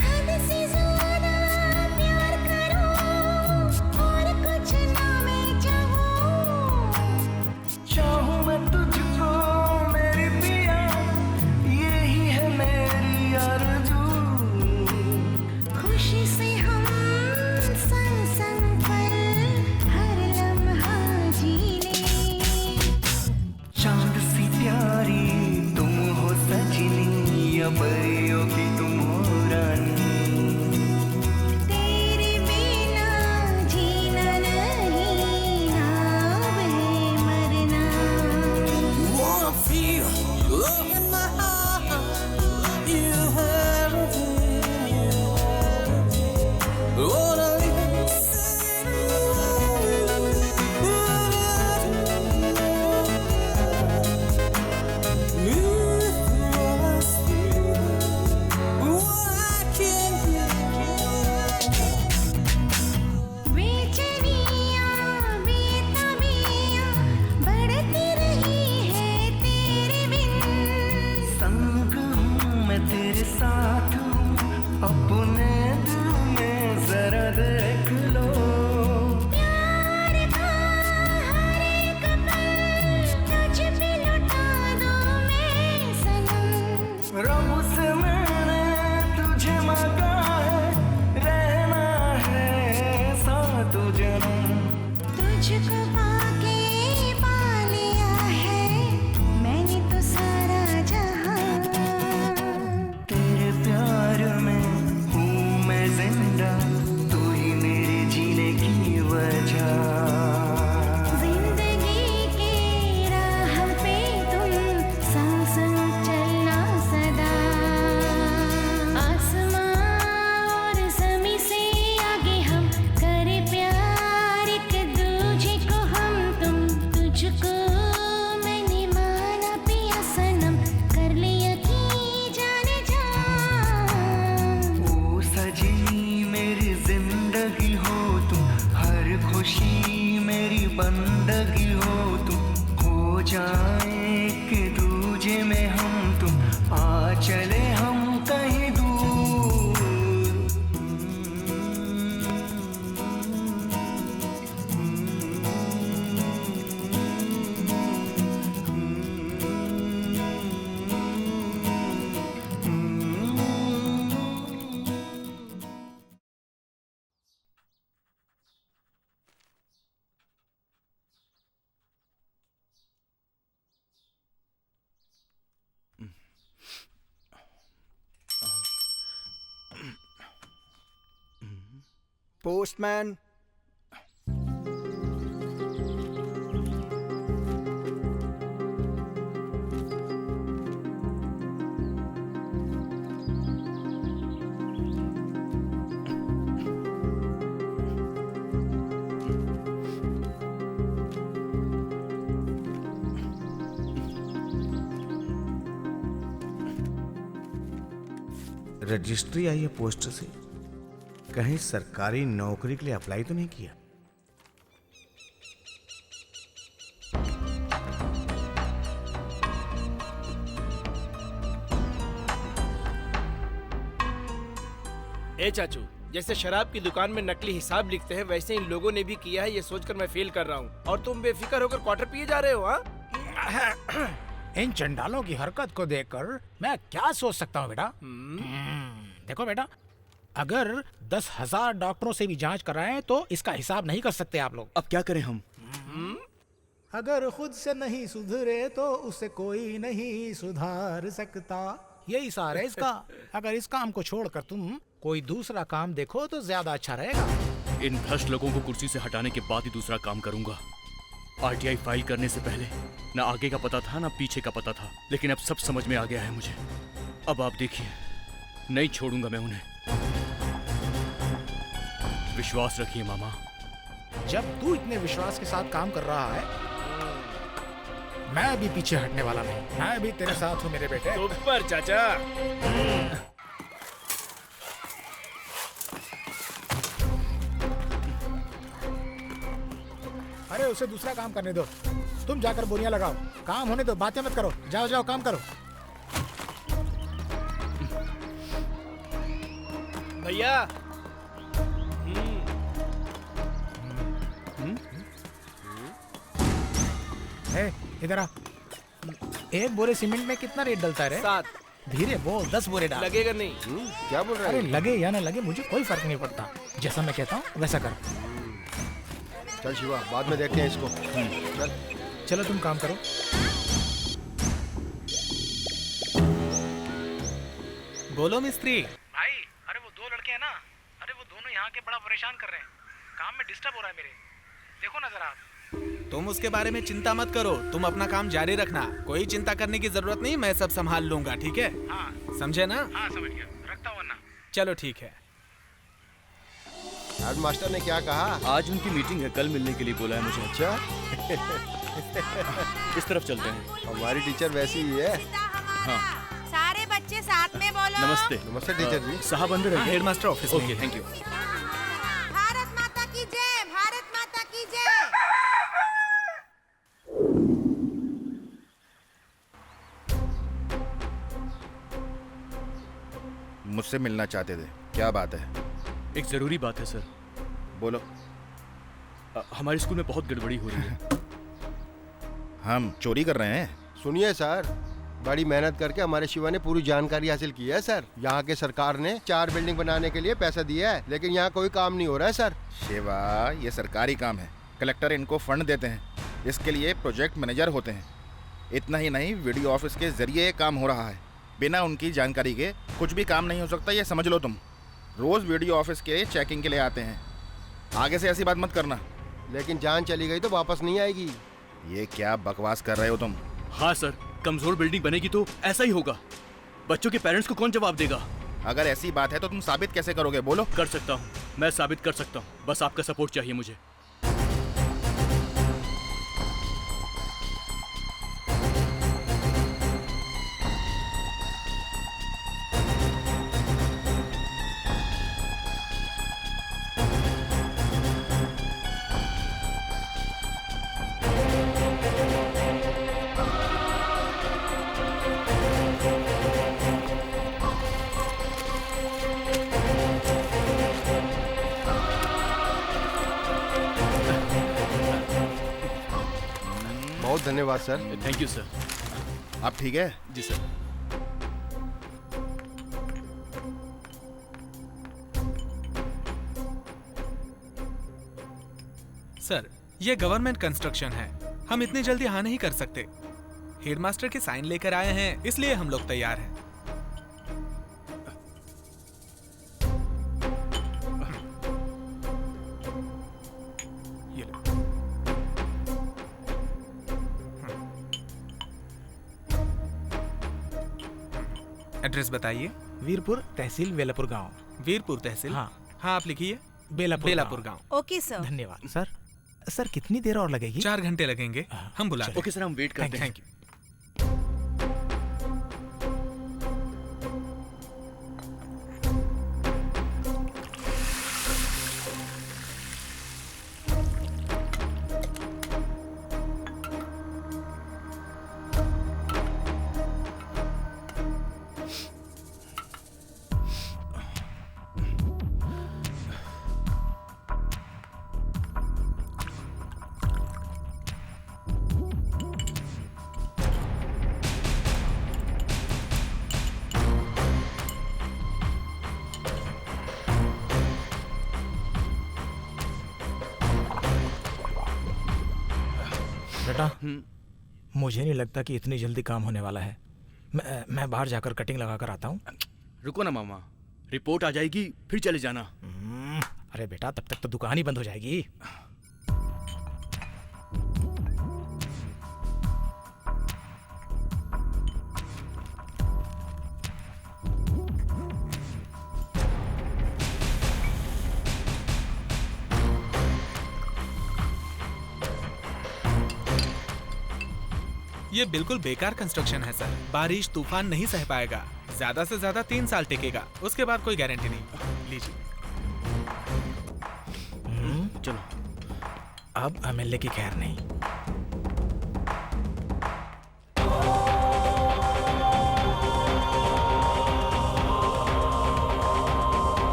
हद से ज़्यादा प्यार करूं और कुछ ना मैं चाहूं मैं तुझको मेरी पिया यही है मेरी आरज़ू। खुशी से हम संग संग पल हर लम्हा जी ले। चांद सी प्यारी तुम हो सजनी या परियों की तुम हो रानी। तेरे बिना जीना नहीं नाम है मरना। Wanna feel love in my heart, you have everything, wanna बेचैनियाँ बेताबियाँ बढ़ती रही है तेरे बिन। संग हूँ मैं तेरे साथ हूँ अपने दिल में जरा देख लो। प्यार का हर एक पल तुझ पे लुटा दूँ मैं सनम। रब से मैंने तुझे मांगा है रहना है सातों जन्म। तुझको पाके पा लिया है मैंने तो सारा जहां। तेरे प्यार में हूँ मैं जिंदा तू ही मेरे जीने की वजह। जिंदगी के राह पे तुम संग संग चलना सदा। आसमां और ज़मीं से आगे हम करे प्यार एक दूजे को हम तुम तुझको मैंने माना पिया सनम कर लिया कि जाने जा। ओ सजनी मेरी जिंदगी हो तुम हर खुशी मेरी बंदगी हो तुम। हो जाए कि दूजे में हम तुम आ चले हम कहीं दूर। पोस्टमैन। रजिस्ट्री आई है पोस्ट से, कहीं सरकारी नौकरी के लिए अप्लाई तो नहीं किया? ए चाचू, जैसे शराब की दुकान में नकली हिसाब लिखते हैं वैसे इन लोगों ने भी किया है, ये सोचकर मैं फील कर रहा हूँ। और तुम बेफिक्र होकर क्वार्टर पिए जा रहे हो? हाँ इन चंडालों की हरकत को देखकर मैं क्या सोच सकता हूँ बेटा? देखो बेटा, अगर 10,000 डॉक्टरों से भी जांच कराएं तो इसका हिसाब नहीं कर सकते आप लोग। अब क्या करें हम? अगर खुद से नहीं सुधरे तो उसे कोई नहीं सुधार सकता, यही सार है इसका। अगर इस काम को छोड़कर तुम कोई दूसरा काम देखो तो ज्यादा अच्छा रहेगा। इन भ्रष्ट लोगों को कुर्सी से हटाने के बाद ही दूसरा काम करूंगा। आरटीआई फाइल करने से पहले न आगे का पता था न पीछे का पता था, लेकिन अब सब समझ में आ गया है मुझे। अब आप देखिए, नहीं छोड़ूंगा मैं उन्हें। विश्वास रखिए मामा। जब तू इतने विश्वास के साथ काम कर रहा है, मैं भी पीछे हटने वाला नहीं। मैं भी तेरे साथ हूँ मेरे बेटे। ऊपर चाचा। अरे उसे दूसरा काम करने दो, तुम जाकर बोरियां लगाओ। काम होने दो, बातें मत करो। जाओ जाओ काम करो। भैया इधर आ। एक बोरे सीमेंट में कितना रेट डलता है रे? 7। धीरे बोल, 10 बोरे डाल। लगेगा नहीं। क्या बोल रहा अरे है? लगे या ना लगे मुझे कोई फर्क नहीं पड़ता। जैसा मैं कहता हूँ वैसा कर। चल शिवा, बाद में देखते हैं इसको। चल चलो तुम काम करो। बोलो मिस्त्री। भाई, अरे वो 2 लड़के हैं ना, अरे वो दोनों यहाँ के बड़ा परेशान कर रहे हैं। काम में डिस्टर्ब हो रहा है मेरे। देखो ना जरा। तुम उसके बारे में चिंता मत करो, तुम अपना काम जारी रखना। कोई चिंता करने की जरूरत नहीं, मैं सब संभाल लूंगा, ठीक है? हाँ। समझे ना? हाँ समझ गया, रखता हूँ वरना। चलो ठीक है। हेड मास्टर ने क्या कहा? आज उनकी मीटिंग है, कल मिलने के लिए बोला है मुझे। अच्छा। इस तरफ चलते हैं। हमारी टीचर वैसी ही है। हाँ। सारे बच्चे साथ में बोलो। नमस्ते। नमस्ते टीचर जी। साहब अंदर है। हेड मास्टर ऑफिस में। Okay, thank you. भारत माता की जय, भारत माता की जय। मुझसे मिलना चाहते थे, क्या बात है? एक जरूरी बात है सर। बोलो। हमारे स्कूल में बहुत गड़बड़ी हो रही है। हम चोरी कर रहे हैं? सुनिए सर, बड़ी मेहनत करके हमारे शिवा ने पूरी जानकारी हासिल की है सर। यहाँ के सरकार ने 4 बिल्डिंग बनाने के लिए पैसा दिया है, लेकिन यहाँ कोई काम नहीं हो रहा है सर। शिवा, ये सरकारी काम है, कलेक्टर इनको फंड देते हैं, इसके लिए प्रोजेक्ट मैनेजर होते हैं। इतना ही नहीं, वीडियो ऑफिस के जरिए ये काम हो रहा है। बिना उनकी जानकारी के कुछ भी काम नहीं हो सकता, ये समझ लो तुम। रोज वीडियो ऑफिस के चेकिंग के लिए आते हैं। आगे से ऐसी बात मत करना। लेकिन जान चली गई तो वापस नहीं आएगी। ये क्या बकवास कर रहे हो तुम? हाँ सर, कमजोर बिल्डिंग बनेगी तो ऐसा ही होगा। बच्चों के पेरेंट्स को कौन जवाब देगा? अगर ऐसी बात है तो तुम साबित कैसे करोगे? बोलो। कर सकता हूँ, मैं साबित कर सकता हूँ, बस आपका सपोर्ट चाहिए मुझे। बहुत धन्यवाद सर। Thank you sir. आप ठीक है? जी सर। सर, ये गवर्नमेंट कंस्ट्रक्शन है, हम इतनी जल्दी हाँ नहीं कर सकते। हेडमास्टर के साइन लेकर आए हैं, इसलिए हम लोग तैयार हैं। ये लो। एड्रेस बताइए। वीरपुर तहसील, बेलापुर गांव। वीरपुर तहसील? हाँ। हाँ, आप लिखिए। बेलापुर गांव। Okay sir. धन्यवाद सर। सर कितनी देर और लगेगी? 4 घंटे लगेंगे, हम बुला। ओके सर, हम वेट करते हैं। Thank you. छोटा, मुझे नहीं लगता कि इतनी जल्दी काम होने वाला है। मैं बाहर जाकर कटिंग लगा कर आता हूँ। रुको ना मामा, रिपोर्ट आ जाएगी फिर चले जाना। अरे बेटा, तब तक तो दुकान ही बंद हो जाएगी। ये बिल्कुल बेकार कंस्ट्रक्शन है सर। बारिश तूफान नहीं सह पाएगा। ज्यादा से ज्यादा 3 साल टिकेगा, उसके बाद कोई गारंटी नहीं। लीजिए। चलो, अब एमएलए की खैर नहीं।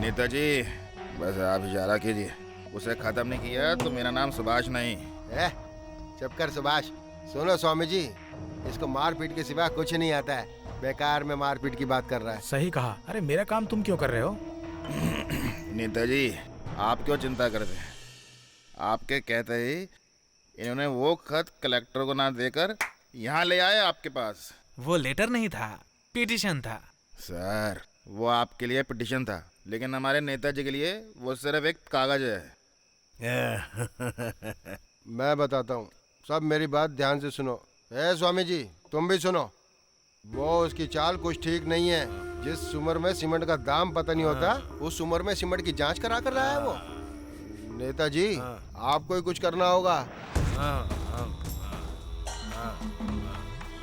नेताजी, बस आप इशारा कीजिए। उसे खत्म नहीं किया तो मेरा नाम सुभाष नहीं। चुप कर सुभाष। सुनो स्वामी जी, इसको मारपीट के सिवा कुछ नहीं आता है। बेकार में मारपीट की बात कर रहा है। सही कहा। अरे मेरा काम तुम क्यों कर रहे हो? नेताजी, आप क्यों चिंता करते हैं? आपके कहते ही इन्होंने वो खत कलेक्टर को ना देकर यहाँ ले आए आपके पास। वो लेटर नहीं था, पिटीशन था। सर, वो आपके लिए पिटीशन था, लेकिन हमारे नेताजी के लिए वो सिर्फ एक कागज है। मैं बताता हूँ, सब मेरी बात ध्यान से सुनो। स्वामी जी, तुम भी सुनो। वो उसकी चाल कुछ ठीक नहीं है। जिस उम्र में सीमेंट का दाम पता नहीं होता, उस उम्र में सीमेंट की जांच करा कर रहा है वो। नेताजी, आपको ही कुछ करना होगा।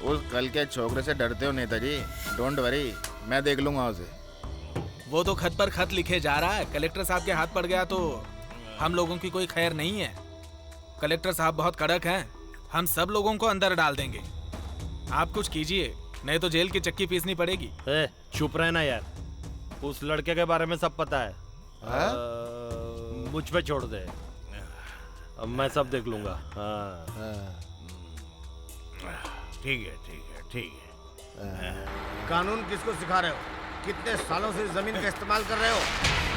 उस कल के छोकरे से डरते हो नेताजी? डोंट वरी, मैं देख लूंगा उसे। वो तो खत पर खत लिखे जा रहा है। कलेक्टर साहब के हाथ पड़ गया तो हम लोगों की कोई खैर नहीं है। कलेक्टर साहब बहुत कड़क हैं। हम सब लोगों को अंदर डाल देंगे। आप कुछ कीजिए, नहीं तो जेल की चक्की पीसनी पड़ेगी। चुप रहना यार। उस लड़के के बारे में सब पता है। मुझ पे छोड़ दे, अब मैं सब देख लूंगा। ठीक है, ठीक है, ठीक है। कानून किसको सिखा रहे हो? कितने सालों से जमीन का इस्तेमाल कर रहे हो?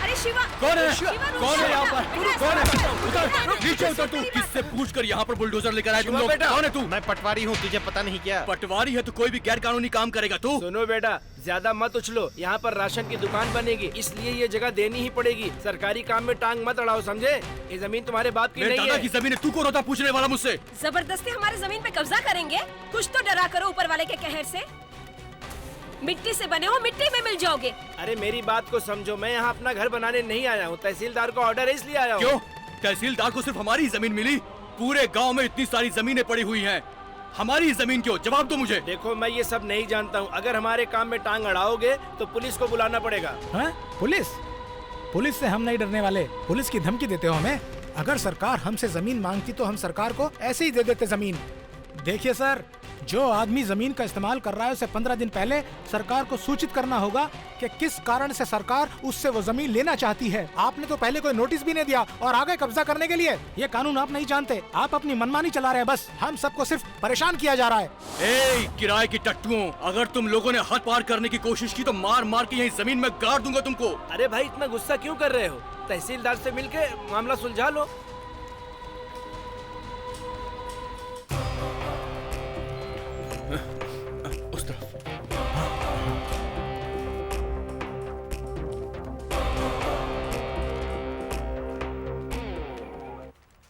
अरे शिवा, कौन है? शिवा, कौन है यहाँ पर? कौन है? उतर, नीचे उतर तू। किससे पूछकर यहाँ पर बुलडोजर लेकर आया तुम लोग? कौन है तू? मैं पटवारी हूँ, तुझे पता नहीं क्या? पटवारी है तो कोई भी गैर कानूनी काम करेगा तू? सुनो बेटा, ज्यादा मत उछलो। यहाँ पर राशन की दुकान बनेगी, इसलिए ये जगह देनी ही पड़ेगी। सरकारी काम में टांग मत अड़ाओ, समझे? ये जमीन तुम्हारे बाप की नहीं है। मेरे दादा की जमीन है, तू कौन होता पूछने वाला मुझसे? जबरदस्ती हमारे जमीन पे कब्जा करेंगे? कुछ तो डरा करो ऊपर वाले के कहर से। मिट्टी से बने हो, मिट्टी में मिल जाओगे। अरे मेरी बात को समझो, मैं यहाँ अपना घर बनाने नहीं आया हूँ। तहसीलदार का ऑर्डर है इसलिए आया हूँ। क्यों? तहसीलदार को सिर्फ हमारी जमीन मिली? पूरे गांव में इतनी सारी जमीनें पड़ी हुई हैं, हमारी जमीन क्यों? जवाब दो मुझे। देखो, मैं ये सब नहीं जानता हूँ। अगर हमारे काम में टांग अड़ाओगे तो पुलिस को बुलाना पड़ेगा। पुलिस? पुलिस से हम नहीं डरने वाले। पुलिस की धमकी देते हो हमें? अगर सरकार हमसे जमीन मांगती तो हम सरकार को ऐसे ही दे देते जमीन। देखिए सर, जो आदमी जमीन का इस्तेमाल कर रहा है उसे 15 दिन पहले सरकार को सूचित करना होगा कि किस कारण से सरकार उससे वो जमीन लेना चाहती है। आपने तो पहले कोई नोटिस भी नहीं दिया और आगे कब्जा करने के लिए। ये कानून आप नहीं जानते, आप अपनी मनमानी चला रहे हैं। बस हम सबको सिर्फ परेशान किया जा रहा है। किराए की टट्टुओं, अगर तुम लोगों ने हद पार करने की कोशिश की तो मार मार के यही जमीन में गाड़ दूंगा तुमको। अरे भाई, इतना गुस्सा क्यों कर रहे हो? तहसीलदार से मिलके मामला सुलझा लो। उस तरफ।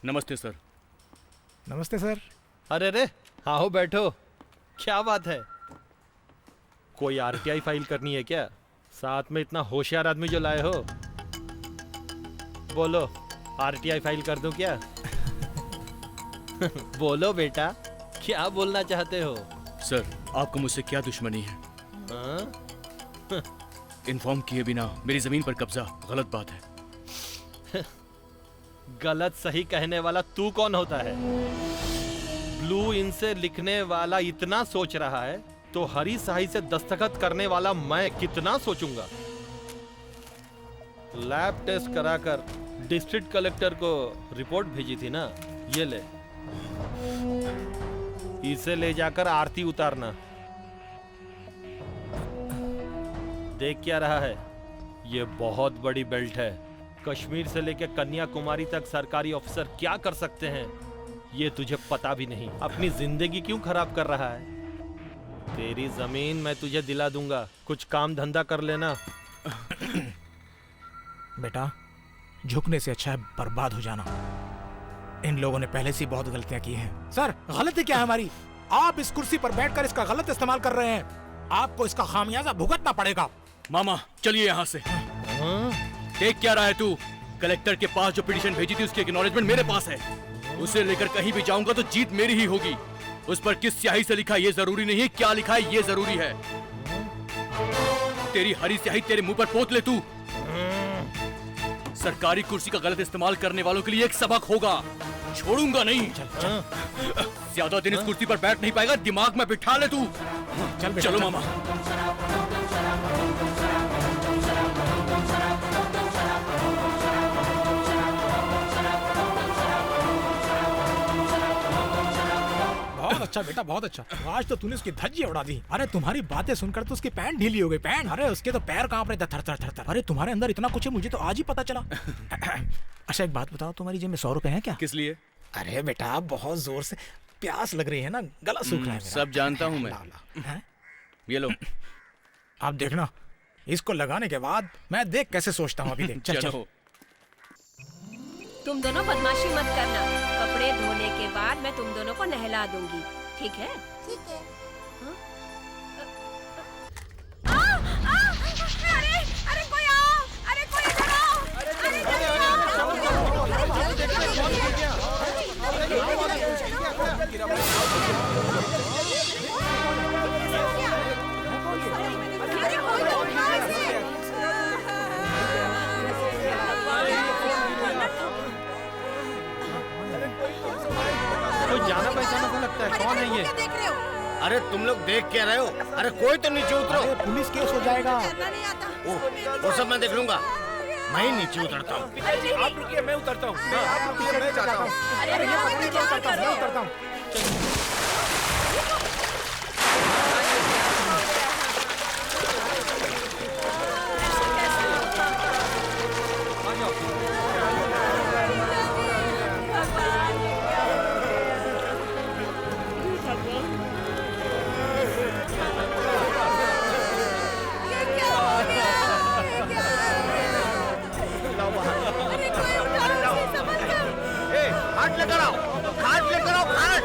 नमस्ते सर। नमस्ते सर। अरे रे, आओ बैठो। क्या बात है? कोई आरटीआई फाइल करनी है क्या? साथ में इतना होशियार आदमी जो लाए हो। बोलो, आरटीआई फाइल कर दूं क्या? बोलो बेटा, क्या बोलना चाहते हो? सर, आपको मुझसे क्या दुश्मनी है? इन्फॉर्म किए बिना मेरी जमीन पर कब्जा गलत बात है। गलत सही कहने वाला तू कौन होता है? ब्लू इनसे लिखने वाला इतना सोच रहा है तो हरी स्याही से दस्तखत करने वाला मैं कितना सोचूंगा। लैब टेस्ट कराकर डिस्ट्रिक्ट कलेक्टर को रिपोर्ट भेजी थी ना, ये ले, इसे ले जाकर आरती उतारना। देख क्या रहा है? ये बहुत बड़ी बेल्ट है। कश्मीर से लेकर कन्याकुमारी तक सरकारी ऑफिसर क्या कर सकते हैं ये तुझे पता भी नहीं। अपनी जिंदगी क्यों खराब कर रहा है? तेरी जमीन मैं तुझे दिला दूंगा, कुछ काम धंधा कर लेना। बेटा, झुकने से अच्छा है बर्बाद हो जाना। इन लोगों ने पहले से बहुत गलतियां की हैं। सर, गलती क्या है हमारी? आप इस कुर्सी पर बैठकर इसका गलत इस्तेमाल कर रहे हैं। आपको इसका खामियाजा भुगतना पड़ेगा। मामा, चलिए यहाँ से। देख क्या रहा है तू? कलेक्टर के पास जो पिटीशन भेजी थी उसकी एक्नॉलेजमेंट मेरे पास है। उसे लेकर कहीं भी जाऊंगा तो जीत मेरी ही होगी। उस पर किस स्याही से लिखा ये जरूरी नहीं है, क्या लिखा है ये जरूरी है। तेरी हरी स्याही तेरे मुंह पर पोत ले तू। सरकारी कुर्सी का गलत इस्तेमाल करने वालों के लिए एक सबक होगा। छोड़ूंगा नहीं। ज्यादा दिन इस कुर्सी पर बैठ नहीं पाएगा, दिमाग में बिठा ले तू। चलो मामा। बहुत अच्छा बेटा, बहुत अच्छा। आज तो तूने उसकी धज्जी उड़ा दी। अरे तुम्हारी बातें सुनकर तो उसकी पैंट ढीली हो गई। पैंट? अरे उसके तो पैर कांप रहे थे थर थर थर थर। अरे तुम्हारे अंदर इतना कुछ है, मुझे तो आज ही पता चला। अच्छा एक बात बताओ, तुम्हारी जेब में 100 रुपए हैं क्या? किस लिए? अरे बेटा, बहुत जोर से प्यास लग रही है ना, गला सूख रहा है मेरा। सब जानता हूँ मैं। ये लो। आप देखना, इसको लगाने के बाद मैं देख कैसे सोचता हूँ। अभी देख। चल चलो। तुम दोनों बदमाशी मत करना। कपड़े धोने के बाद मैं तुम दोनों को नहला दूंगी, ठीक है? ठीक है। अरे अरे कोई आओ! अरे कोई इधर आओ! कोई जाना पहचाना सा लगता है। कौन है ये? अरे तुम लोग देख क्या रहे हो? अरे कोई तो नीचे उतरो। पुलिस केस हो जाएगा। वो सब मैं देख लूंगा। मैं ही नीचे उतरता हूँ। आप रुकिए, मैं उतरता हूँ। आप रुकिए, मैं जाता हूँ। अरे ये पकड़िए, मैं उतरता हूँ। हाथ लेकर आओ, हाथ लेकर आओ, हाथ।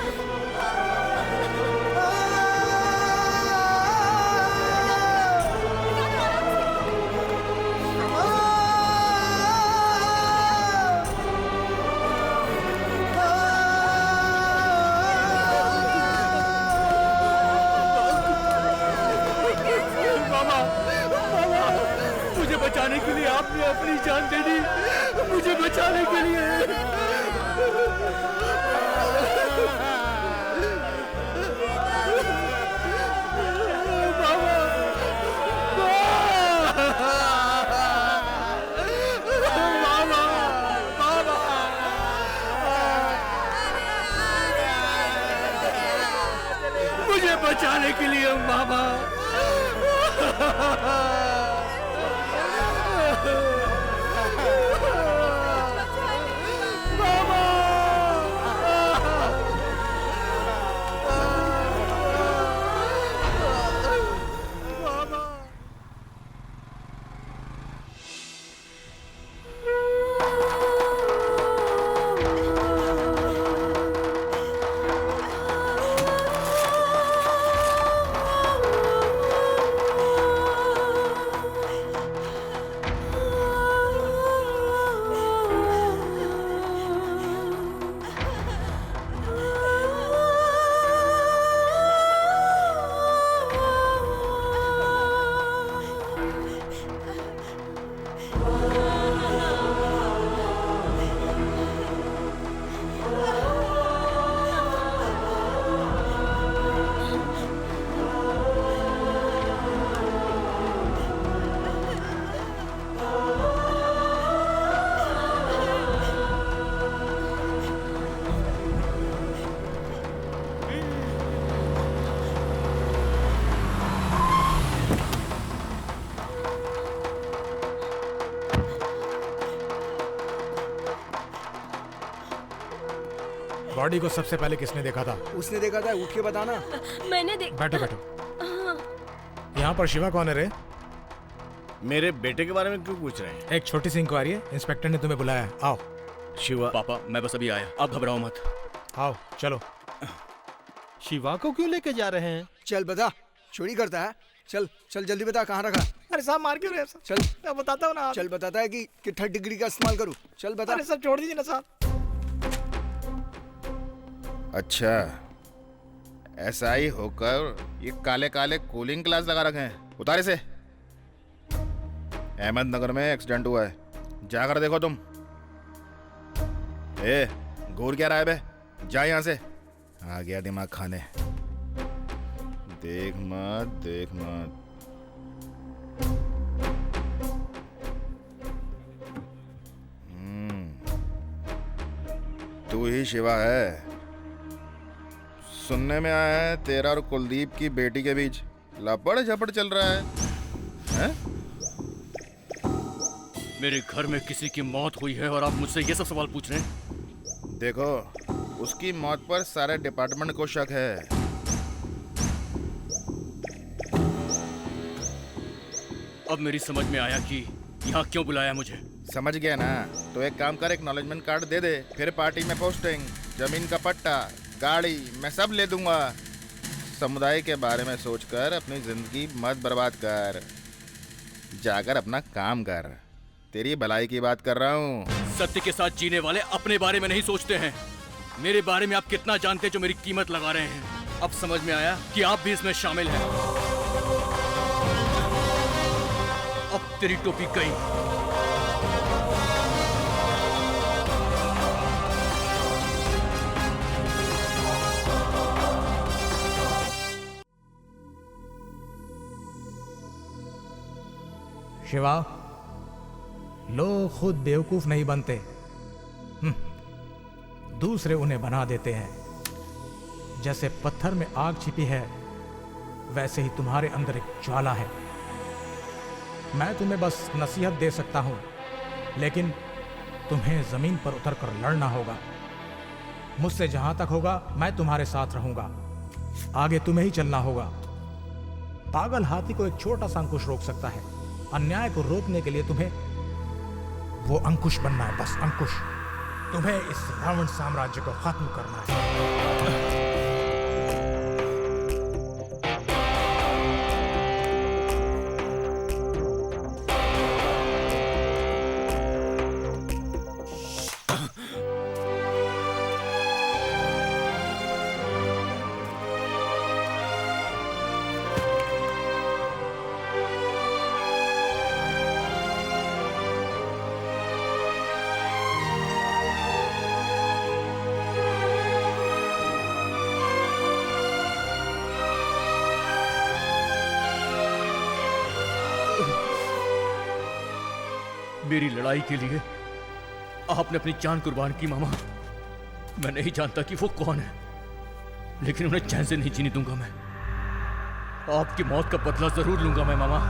मामा, मुझे बचाने के लिए आपने अपनी जान दे दी। मुझे बचाने के लिए। मुझे बचाने के लिए मामा। बॉडी को सबसे पहले किसने देखा था? उसने देखा था, उठ के बताना। मैंने बैठो बैठो। यहाँ पर शिवा कौन है रे? मेरे बेटे के बारे में क्यों पूछ रहे हैं? एक छोटी सी इंक्वायरी है, इंस्पेक्टर ने तुम्हें बुलाया है, आओ। शिवा पापा मैं बस अभी आया, आप घबराओ मत। आओ चलो। शिवा को क्यों लेके जा रहे हैं? चल बता, चोरी करता है? चल चल जल्दी बता, कहाँ रखा? अरे साहब मार क्यों रहे हैं? चल मैं बताता हूँ ना। चल बताता है कि 3rd डिग्री का इस्तेमाल करूँ। चल बता। अरे साहब छोड़ दीजिए ना साहब। अच्छा, ऐसा ही होकर ये काले काले कूलिंग ग्लास लगा रखे हैं। उतारे से। अहमदनगर में एक्सीडेंट हुआ है, जाकर देखो तुम। ए, घूर क्या रहा है बे? जा यहाँ से। आ गया दिमाग खाने। देख मत, देख मत। तू ही शिवा है। सुनने में आया है तेरा और कुलदीप की बेटी के बीच लपड़ झपड़ चल रहा है, हैं? मेरे घर में किसी की मौत हुई है और आप मुझसे ये सब सवाल पूछ रहे हैं? देखो, उसकी मौत पर सारे डिपार्टमेंट को शक है। अब मेरी समझ में आया कि यहाँ क्यों बुलाया मुझे। समझ गया ना? तो एक काम कर, एक्नॉलेजमेंट कार्ड दे दे, फिर पार्टी में पोस्टिंग, जमीन का पट्टा, गाड़ी मैं सब ले दूंगा। समुदाय के बारे में सोचकर अपनी जिंदगी मत बर्बाद कर, जाकर अपना काम कर। तेरी भलाई की बात कर रहा हूँ। सत्य के साथ जीने वाले अपने बारे में नहीं सोचते हैं। मेरे बारे में आप कितना जानते जो मेरी कीमत लगा रहे हैं। अब समझ में आया कि आप भी इसमें शामिल हैं। अब तेरी टोपी गई। शिवा, लोग खुद बेवकूफ नहीं बनते, दूसरे उन्हें बना देते हैं। जैसे पत्थर में आग छिपी है, वैसे ही तुम्हारे अंदर एक ज्वाला है। मैं तुम्हें बस नसीहत दे सकता हूं, लेकिन तुम्हें जमीन पर उतरकर लड़ना होगा। मुझसे जहां तक होगा मैं तुम्हारे साथ रहूंगा। आगे तुम्हें ही चलना होगा। पागल हाथी को एक छोटा सा अंकुश रोक सकता है। अन्याय को रोकने के लिए तुम्हें वो अंकुश बनना है, बस अंकुश। तुम्हें इस रावण साम्राज्य को खत्म करना है। मेरी लड़ाई के लिए आपने अपनी जान कुर्बान की मामा। मैं नहीं जानता कि वो कौन है, लेकिन उन्हें चैन से नहीं जीने दूंगा मैं। आपकी मौत का बदला जरूर लूंगा मैं मामा।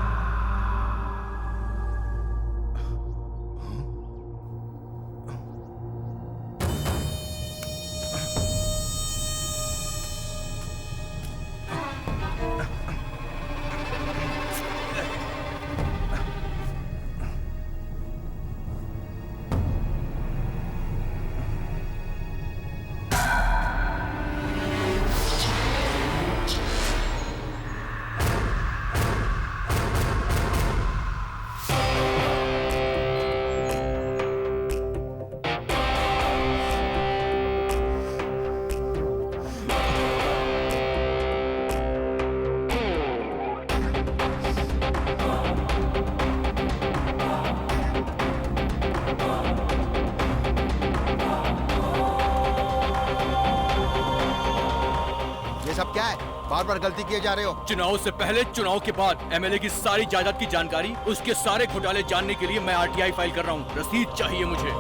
सब क्या है? बार बार गलती किए जा रहे हो। चुनाव से पहले, चुनाव के बाद एमएलए की सारी जायदाद की जानकारी, उसके सारे घोटाले जानने के लिए मैं आरटीआई फाइल कर रहा हूँ। रसीद चाहिए मुझे।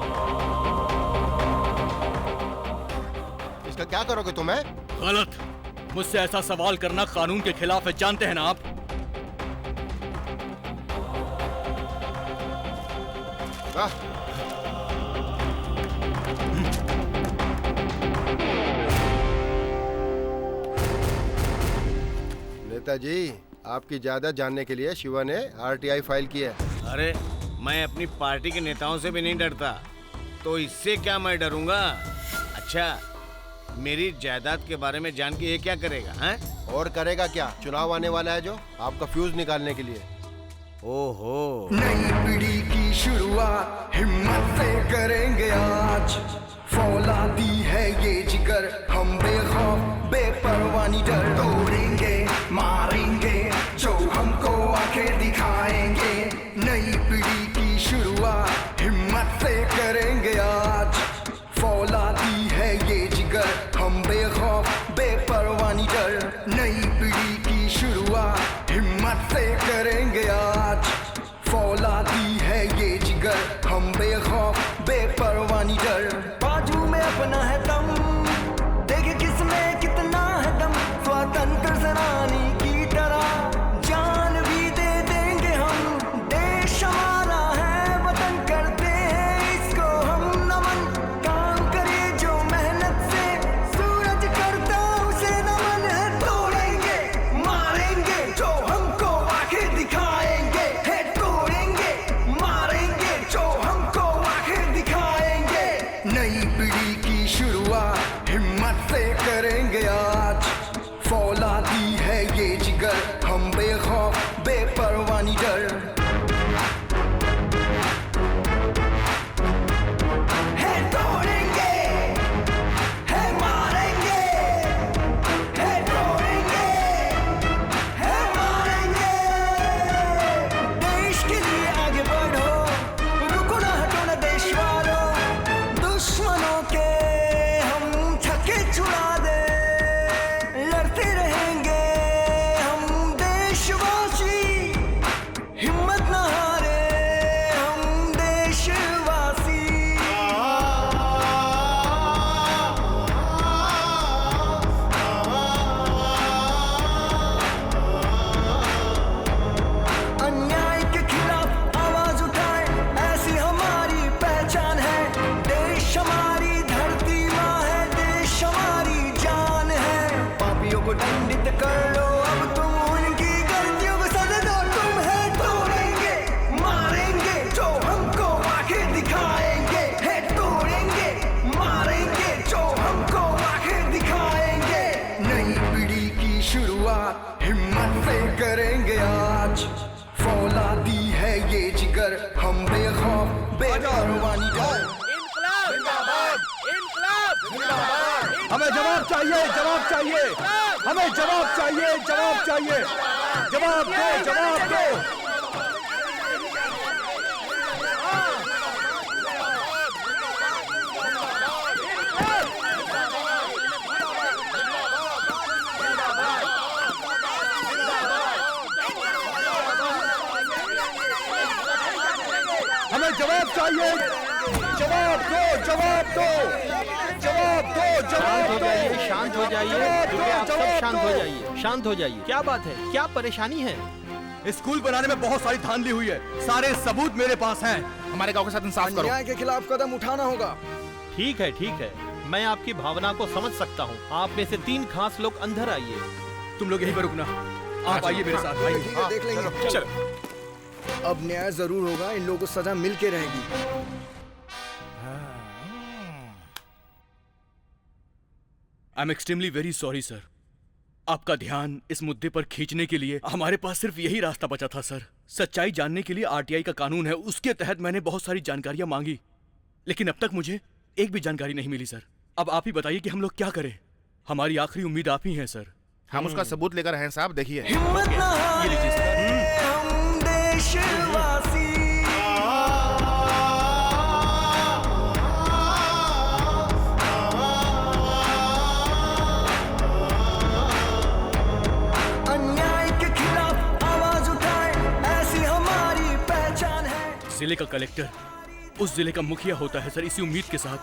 इसका क्या करोगे तुम्हें? गलत। मुझसे ऐसा सवाल करना कानून के खिलाफ है, जानते हैं ना आप? नेताजी, आपकी जायदाद जानने के लिए शिवा ने आरटीआई फाइल की है। अरे मैं अपनी पार्टी के नेताओं से भी नहीं डरता, तो इससे क्या मैं डरूंगा? अच्छा, मेरी जायदाद के बारे में जान के ये क्या करेगा? हैं? और करेगा क्या? चुनाव आने वाला है जो आपका फ्यूज निकालने के लिए। ओहो, नई पीढ़ी की शुरुआत हिम्मत से करेंगे आज। फौलादी है ये जिगर, हम बेखौफ बेपरवाह नहीं डर। तोड़ेंगे मारेंगे जो हमको आंखें दिखाएंगे। नई पीढ़ी की शुरुआत हिम्मत से करेंगे आज। फौलादी है ये जिगर, हम बेखौफ बेपरवाह नहीं डर। नई पीढ़ी की शुरुआत हिम्मत से करेंगे आज। फौलादी है ये जिगर, हम बेखौफ बेपरवाह नहीं डर। बाजू में अपना है दम, देखे किसमें कितना है दम। स्वतंत्र सेनानी की तरह जान भी दे देंगे हम। देश हमारा है, वतन करते हैं इसको हम नमन। काम करे जो मेहनत से, सूरज करता उसे नमन है। तोड़ेंगे मारेंगे जो हमको आंखें दिखाएंगे। है तोड़ेंगे मारेंगे जो हमको आंखें दिखाएंगे। नई पीढ़ी की शुरुआत हिम्मत से करेंगे आज। फौलादी है ये जिगर, हम बेखौफ बेपरवाह नहीं डर। है तोड़ेंगे है मारेंगे, है तोड़ेंगे है मारेंगे। देश के लिए आगे बढ़ो, रुको ना हटो ना देश वालों। दुश्मनों के हम छक्के छुड़ा दे, लड़ते रहेंगे हम देशवासी। हिम्मत ना हारे हम देशवासी। अन्याय के खिलाफ आवाज उठाए, ऐसी हमारी पहचान है। देश हमारी धरती माँ है, देश हमारी जान है। पापियों को दंडित कर लो अब तुम, उनकी गलतियों को सजा दो तुम। है तोड़ेंगे मारेंगे जो हमको आंखें दिखाएंगे। है तोड़ेंगे मारेंगे जो हमको आंखें दिखाएंगे। नई पीढ़ी की शुरुआत हिम्मत से करेंगे आज। फौलादी है ये जिगर, हम बेखौफ बेपरवाह नहीं डर। हमें जवाब चाहिए, जवाब चाहिए, हमें जवाब चाहिए, जवाब चाहिए। जवाब दो, जवाब दो। हमें जवाब चाहिए, जवाब दो, जवाब दो, जवाब दो, जवाब दो। शांत हो जाइए, क्योंकि आप सब शांत हो जाइए, शांत हो जाइए। क्या बात है, क्या परेशानी है? स्कूल बनाने में बहुत सारी धांधली हुई है, सारे सबूत मेरे पास हैं। हमारे गांव के साथ इंसाफ करो। अन्याय के खिलाफ कदम उठाना होगा। ठीक है, ठीक है, मैं आपकी भावना को समझ सकता हूँ। आप में से 3 खास लोग अंदर आइए। तुम लोग यहीं पर रुकना, आप आइए मेरे साथ। आइए। ठीक है, देख लेंगे। चलो। अब न्याय जरूर होगा, इन लोगों को सजा मिल के रहेगी। I am extremely very sorry sir. आपका ध्यान इस मुद्दे पर खींचने के लिए हमारे पास सिर्फ यही रास्ता बचा था सर। सच्चाई जानने के लिए आरटीआई का कानून है, उसके तहत मैंने बहुत सारी जानकारियां मांगी, लेकिन अब तक मुझे एक भी जानकारी नहीं मिली सर। अब आप ही बताइए कि हम लोग क्या करें। हमारी आखिरी उम्मीद आप ही हैं सर। हम उसका सबूत लेकर हैं साहब, देखिए। हिम्मत ना ये लीजिए सर। हम देशवासी। अन्याय के खिलाफ आवाज उठाए, ऐसी हमारी पहचान है। जिले का कलेक्टर उस जिले का मुखिया होता है सर। इसी उम्मीद के साथ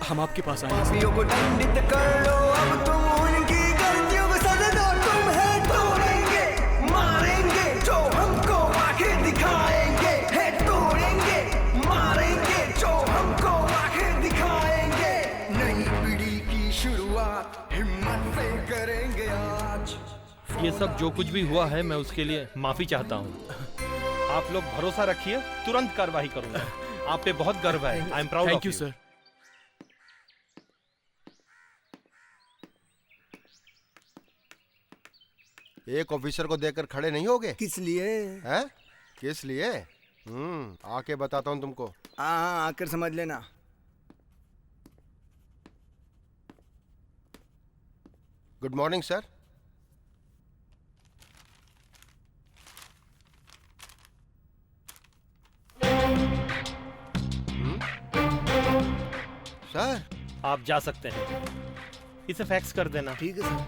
हम आपके पास आए। पापियों को दंडित कर लो अब तुम, उनकी गलतियों को सजा दो तुम। है तोड़ेंगे मारेंगे जो हमको आंखें दिखाएंगे। है तोड़ेंगे मारेंगे जो हमको आंखें दिखाएंगे। नई पीढ़ी की शुरुआत हिम्मत से करेंगे आज। ये सब जो कुछ भी हुआ है मैं उसके लिए माफी चाहता हूँ। आप लोग भरोसा रखिए, तुरंत कार्रवाई करूंगा। आप पे बहुत गर्व है। I am proud of thank you sir. एक ऑफिसर को देखकर खड़े नहीं होगे? किस लिए? हैं? किस लिए? आके बताता हूँ तुमको। हाँ, आकर समझ लेना। Good morning sir. सर आप जा सकते हैं, इसे फैक्स कर देना। ठीक है सर।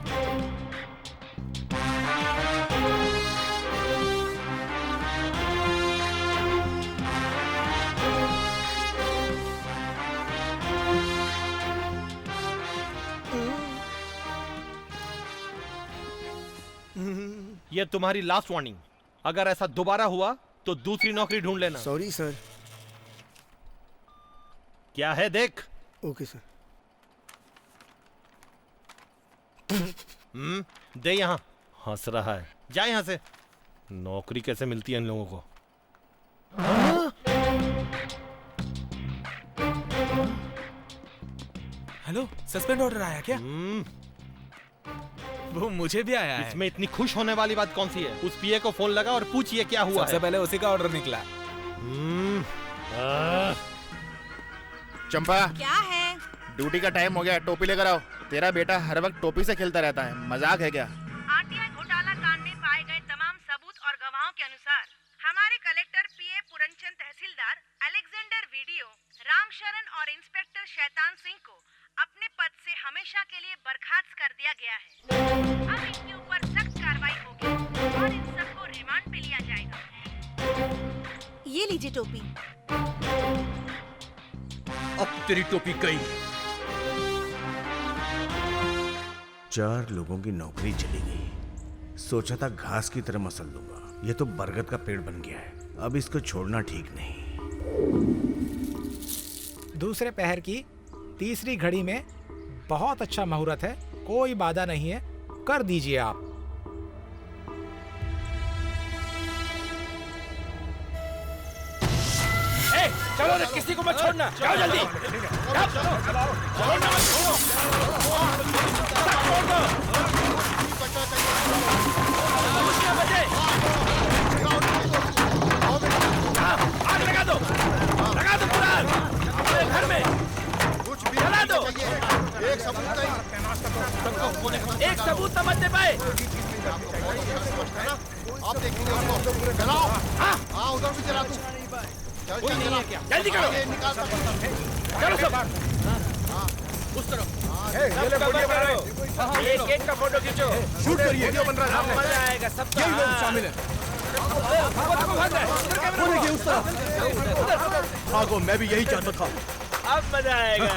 ये तुम्हारी लास्ट वार्निंग। अगर ऐसा दोबारा हुआ तो दूसरी नौकरी ढूंढ लेना। Sorry sir. क्या है देख। Okay sir. दे यहाँ। हंस रहा है, जा यहाँ से। नौकरी कैसे मिलती है इन लोगों को? हेलो, सस्पेंड ऑर्डर आया क्या? वो मुझे भी आया है। इसमें इतनी खुश होने वाली बात कौन सी है? उस पीए को फोन लगा और पूछिए क्या हुआ। सबसे पहले उसी का ऑर्डर निकला। चंपा, क्या है? ड्यूटी का टाइम हो गया, टोपी लेकर आओ। तेरा बेटा हर वक्त टोपी से खेलता रहता है, मजाक है क्या? आरटीआई घोटाला कांड में पाए गए तमाम सबूत और गवाहों के अनुसार हमारे कलेक्टर पीए पुरनचंद, तहसीलदार अलेक्जेंडर वीडियो, रामशरण और इंस्पेक्टर शैतान सिंह को अपने पद से हमेशा के लिए बर्खास्त कर दिया गया है। अब इनके ऊपर सख्त कार्रवाई होगी और इन सबको रिमांड पे लिया जाएगा। ये लीजिए टोपी। अब तेरी टोपी गई। 4 लोगों की नौकरी चली गई। सोचा था घास की तरह मसल दूंगा, ये तो बरगद का पेड़ बन गया है। अब इसको छोड़ना ठीक नहीं। दूसरे पहर की तीसरी घड़ी में बहुत अच्छा मुहूर्त है, कोई बाधा नहीं है, कर दीजिए आप। चलो रे, किसी को मत छोड़ना। जाओ जल्दी। आग लगा दो पूरा अपने घर में। जला दो। एक सबूत समझ नहीं पाए। आप देखेंगे उसको। चलाओ। हाँ, उधर भी चला तू। कोई नहीं है क्या? जल्दी करो। चलो सब उस तरफ। एक का फोटो खींचो। शूट करिए। वीडियो बन रहा है, मजा आएगा। सब यही लोग शामिल हैं। उस तरफ भागो, मैं भी यही चाहता था। अब मजा आएगा।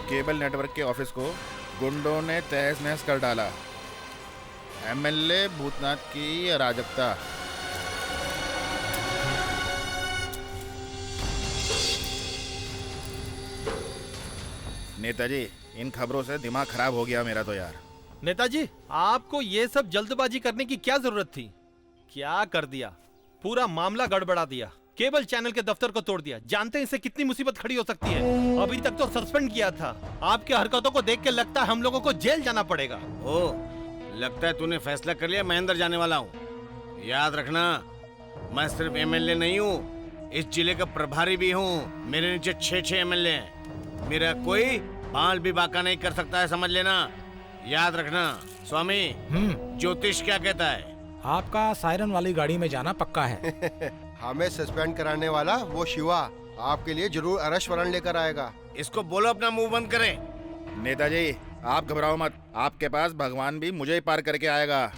केबल नेटवर्क के ऑफिस को गुंडों ने तहस नहस कर डाला। एमएलए भूतनाथ की अराजकता। नेताजी, इन खबरों से दिमाग खराब हो गया मेरा तो यार। नेताजी, आपको ये सब जल्दबाजी करने की क्या जरूरत थी? क्या कर दिया, पूरा मामला गड़बड़ा दिया। केबल चैनल के दफ्तर को तोड़ दिया। जानते हैं इससे कितनी मुसीबत खड़ी हो सकती है। अभी तक तो सस्पेंड किया था। आपकी हरकतों को देख के लगता है हम लोगों को जेल जाना पड़ेगा। ओ, लगता है तूने फैसला कर लिया मैं अंदर जाने वाला हूँ। याद रखना, मैं सिर्फ एमएलए नहीं हूँ, इस जिले का प्रभारी भी हूँ। मेरे नीचे 6 एमएलए हैं। मेरा कोई बाल भी बाका नहीं कर सकता है, समझ लेना। याद रखना स्वामी, ज्योतिष क्या कहता है? आपका सायरन वाली गाड़ी में जाना पक्का है। हमें सस्पेंड कराने वाला वो शिवा आपके लिए जरूर अरेस्ट वारंट लेकर आएगा। इसको बोलो अपना मुंह बंद करे। नेताजी आप घबराओ मत, आपके पास भगवान भी मुझे ही पार करके आएगा।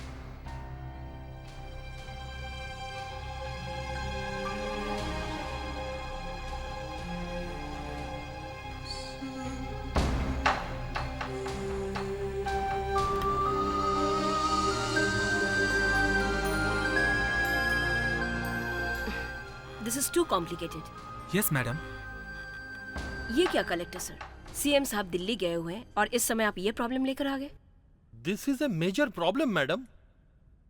This is too complicated. Yes madam. ये क्या कलेक्टर सर, सीएम साहब दिल्ली गए हुए हैं और इस समय आप ये प्रॉब्लम लेकर आ गए? This is a major problem madam.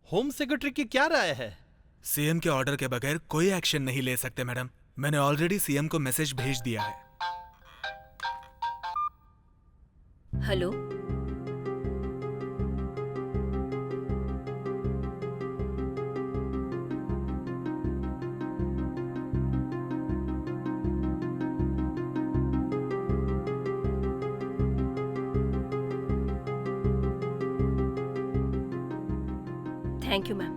Home secretary की क्या राय है? सीएम के ऑर्डर के बगैर कोई एक्शन नहीं ले सकते मैडम। मैंने ऑलरेडी सीएम को मैसेज भेज दिया है। Hello, thank you ma'am.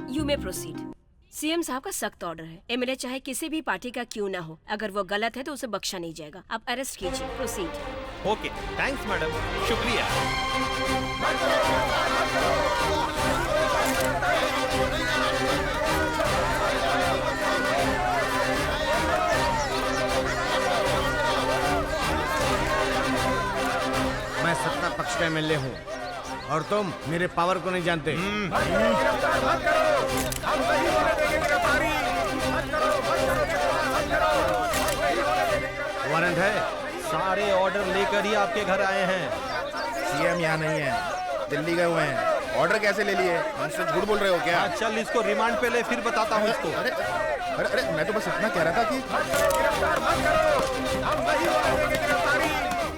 You may proceed. CM साहब का सख्त ऑर्डर है, एमएलए चाहे किसी भी पार्टी का क्यों ना हो, अगर वो गलत है तो उसे बख्शा नहीं जाएगा। आप अरेस्ट कीजिए। प्रोसीड। ओके, थैंक्स मैडम, शुक्रिया। मैं सत्ता पक्ष का एमएलए हूँ और तुम मेरे पावर को नहीं जानते। वारंट है? सारे ऑर्डर लेकर ही आपके घर आए हैं। सीएम यहाँ नहीं है, दिल्ली गए हुए हैं। ऑर्डर कैसे ले लिए? मुझसे झूठ बोल रहे हो क्या? चल इसको रिमांड पे ले, फिर बताता हूँ इसको। अरे अरे अरे मैं तो बस इतना कह रहा था कि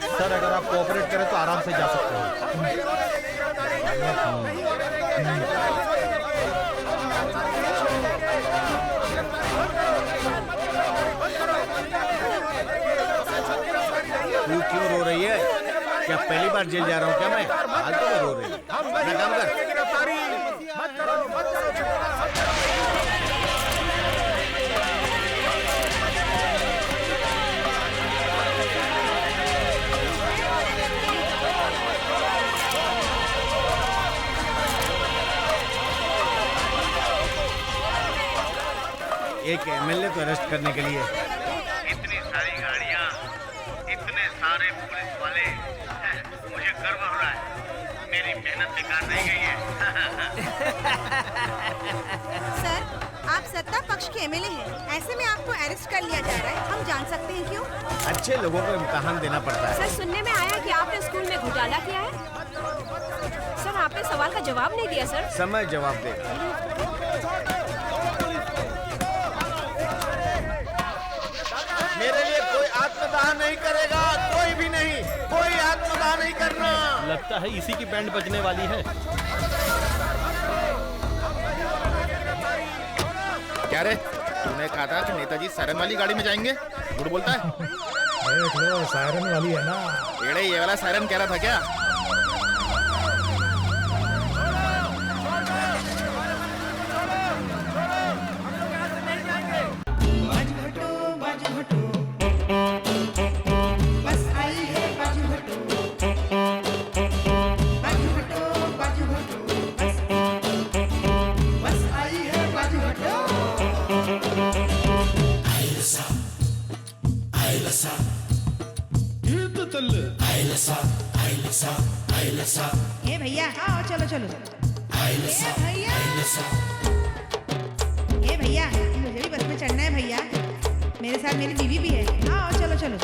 सर अगर आप कोऑपरेट करें तो आराम से जा सकते हैं। तू क्यों रो रही है? क्या पहली बार जेल जा रहा हूँ क्या मैं? फालतू में रो रही है। अपना काम कर। एक एमएलए को अरेस्ट करने के लिए इतनी सारी गाड़ियां, इतने सारे पुलिस वाले, मुझे गर्व हो रहा है। मेरी मेहनत बेकार नहीं गई है। सर, आप सत्ता पक्ष के एमएलए हैं, ऐसे में आपको अरेस्ट कर लिया जा रहा है। हम जान सकते हैं क्यों? अच्छे लोगों को इम्तिहान देना पड़ता है। सर, सुनने में आया कि आपने स्कूल में घोटाला किया है। सर, आपने सवाल का जवाब नहीं दिया सर। समय जवाब देगा। मेरे लिए कोई आत्मदाह नहीं करेगा, कोई भी नहीं, कोई आत्मदाह नहीं करना। लगता है इसी की बैंड बजने वाली है। क्या रे, तूने कहा था कि नेताजी सायरन वाली गाड़ी में जाएंगे? झूठ बोलता है। देख लो, सायरन वाली है ना। एड़े ये वाला सायरन कह रहा था क्या? ए भैया, आओ चलो चलो। ए भैया, मुझे भी बस में चढ़ना है भैया। मेरे साथ मेरी बीवी भी है। आओ चलो चलो।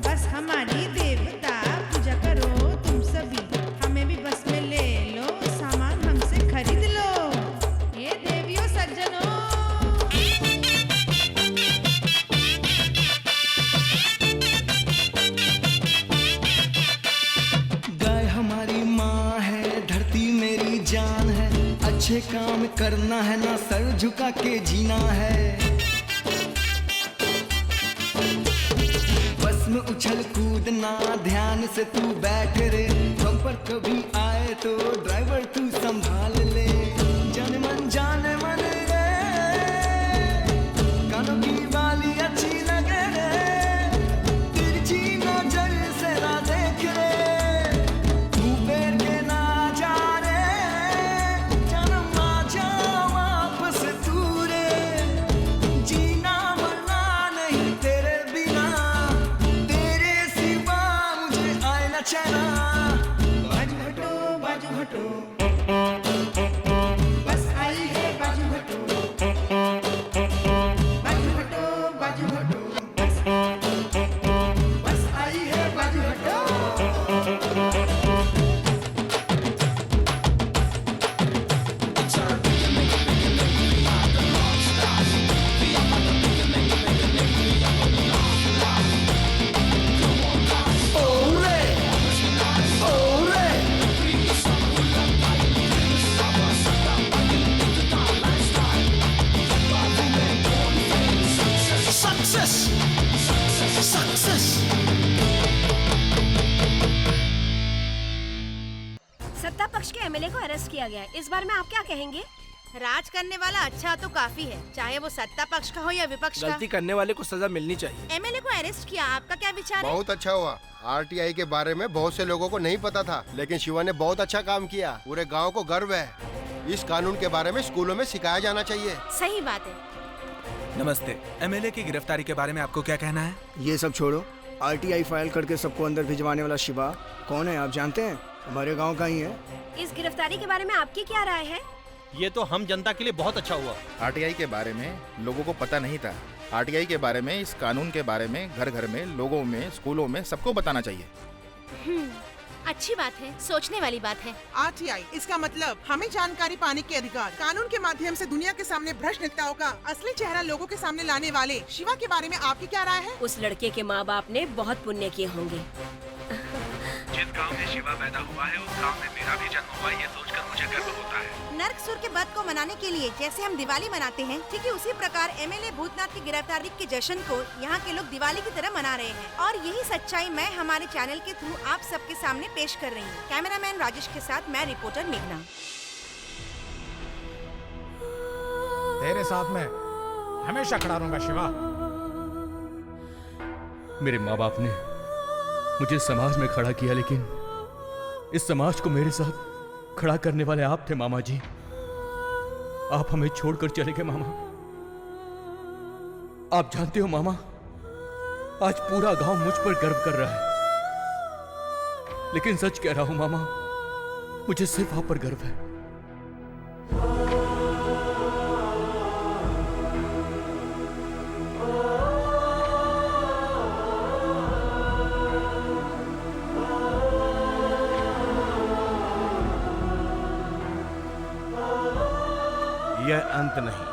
बस हमारी देवता पूजा करो तुम सभी, हमें भी बस में ले लो, सामान हमसे खरीद लो। ये देवियों सज्जनों। गाय हमारी माँ है, धरती मेरी जान है। मुझे काम करना है ना सर झुका के जीना है। बस में उछल कूदना ध्यान से तू बैठ रे, बम्पर कभी आए तो ड्राइवर तू संभाल ले। जान मन रे, कानों की बाली अच्छी लगे रे, तिरछी नजर से ना देख रे, तू पैर के ना जा रे, जन्म आ जा वापस तू रे, जीना मरना नहीं तेरे बिना, तेरे सिवा मुझे आए ना चैना। बाजू हटो बस आई है बाजू हटो, बाजू हटो बस आई है बाजू हटो। सत्ता पक्ष के एमएलए को अरेस्ट किया गया है। इस बारे में आप क्या कहेंगे? राज करने वाला अच्छा तो काफी है, चाहे वो सत्ता पक्ष का हो या विपक्ष का। गलती करने वाले को सजा मिलनी चाहिए। एमएलए को अरेस्ट किया, आपका क्या विचार है? बहुत अच्छा हुआ। आरटीआई के बारे में बहुत से लोगों को नहीं पता था, लेकिन शिवा ने बहुत अच्छा काम किया। पूरे गांव को गर्व है। इस कानून के बारे में स्कूलों में सिखाया जाना चाहिए। सही बात है। नमस्ते। एमएलए की गिरफ्तारी के बारे में आपको क्या कहना है? ये सब छोड़ो, आरटीआई फाइल करके सबको अंदर भिजवाने वाला शिवा कौन है आप जानते हैं? हमारे गांव का ही है। इस गिरफ्तारी के बारे में आपकी क्या राय है? ये तो हम जनता के लिए बहुत अच्छा हुआ। आरटीआई के बारे में लोगों को पता नहीं था। आरटीआई के बारे में, इस कानून के बारे में घर घर में, लोगों में, स्कूलों में सबको बताना चाहिए। अच्छी बात है, सोचने वाली बात है। आरटीआई, इसका मतलब हमें जानकारी पाने के अधिकार। कानून के माध्यम से दुनिया के सामने भ्रष्ट नेताओं का असली चेहरा लोगों के सामने लाने वाले शिवा के बारे में आपकी क्या राय है? उस लड़के के माँ बाप ने बहुत पुण्य किए होंगे। जिस गांव में शिवा पैदा हुआ है, उस गांव में मेरा भी जन्म हुआ है, ये सोचकर मुझे गर्व होता है। नरकसुर के वध को मनाने के लिए जैसे हम दिवाली मनाते हैं, ठीक है उसी प्रकार एमएलए भूतनाथ की गिरफ्तारी के जश्न को यहाँ के लोग दिवाली की तरह मना रहे हैं। और यही सच्चाई मैं हमारे चैनल के थ्रू आप सबके सामने पेश कर रही हूँ। कैमरामैन राजेश के साथ मैं रिपोर्टर मेघना। तेरे साथ मैं हमेशा खड़ा रहूंगा शिवा। मेरे माँ बाप ने मुझे समाज में खड़ा किया, लेकिन इस समाज को मेरे साथ खड़ा करने वाले आप थे मामा जी। आप हमें छोड़कर चले गए मामा। आप जानते हो मामा, आज पूरा गांव मुझ पर गर्व कर रहा है, लेकिन सच कह रहा हूं मामा, मुझे सिर्फ आप पर गर्व है। यह अंत नहीं,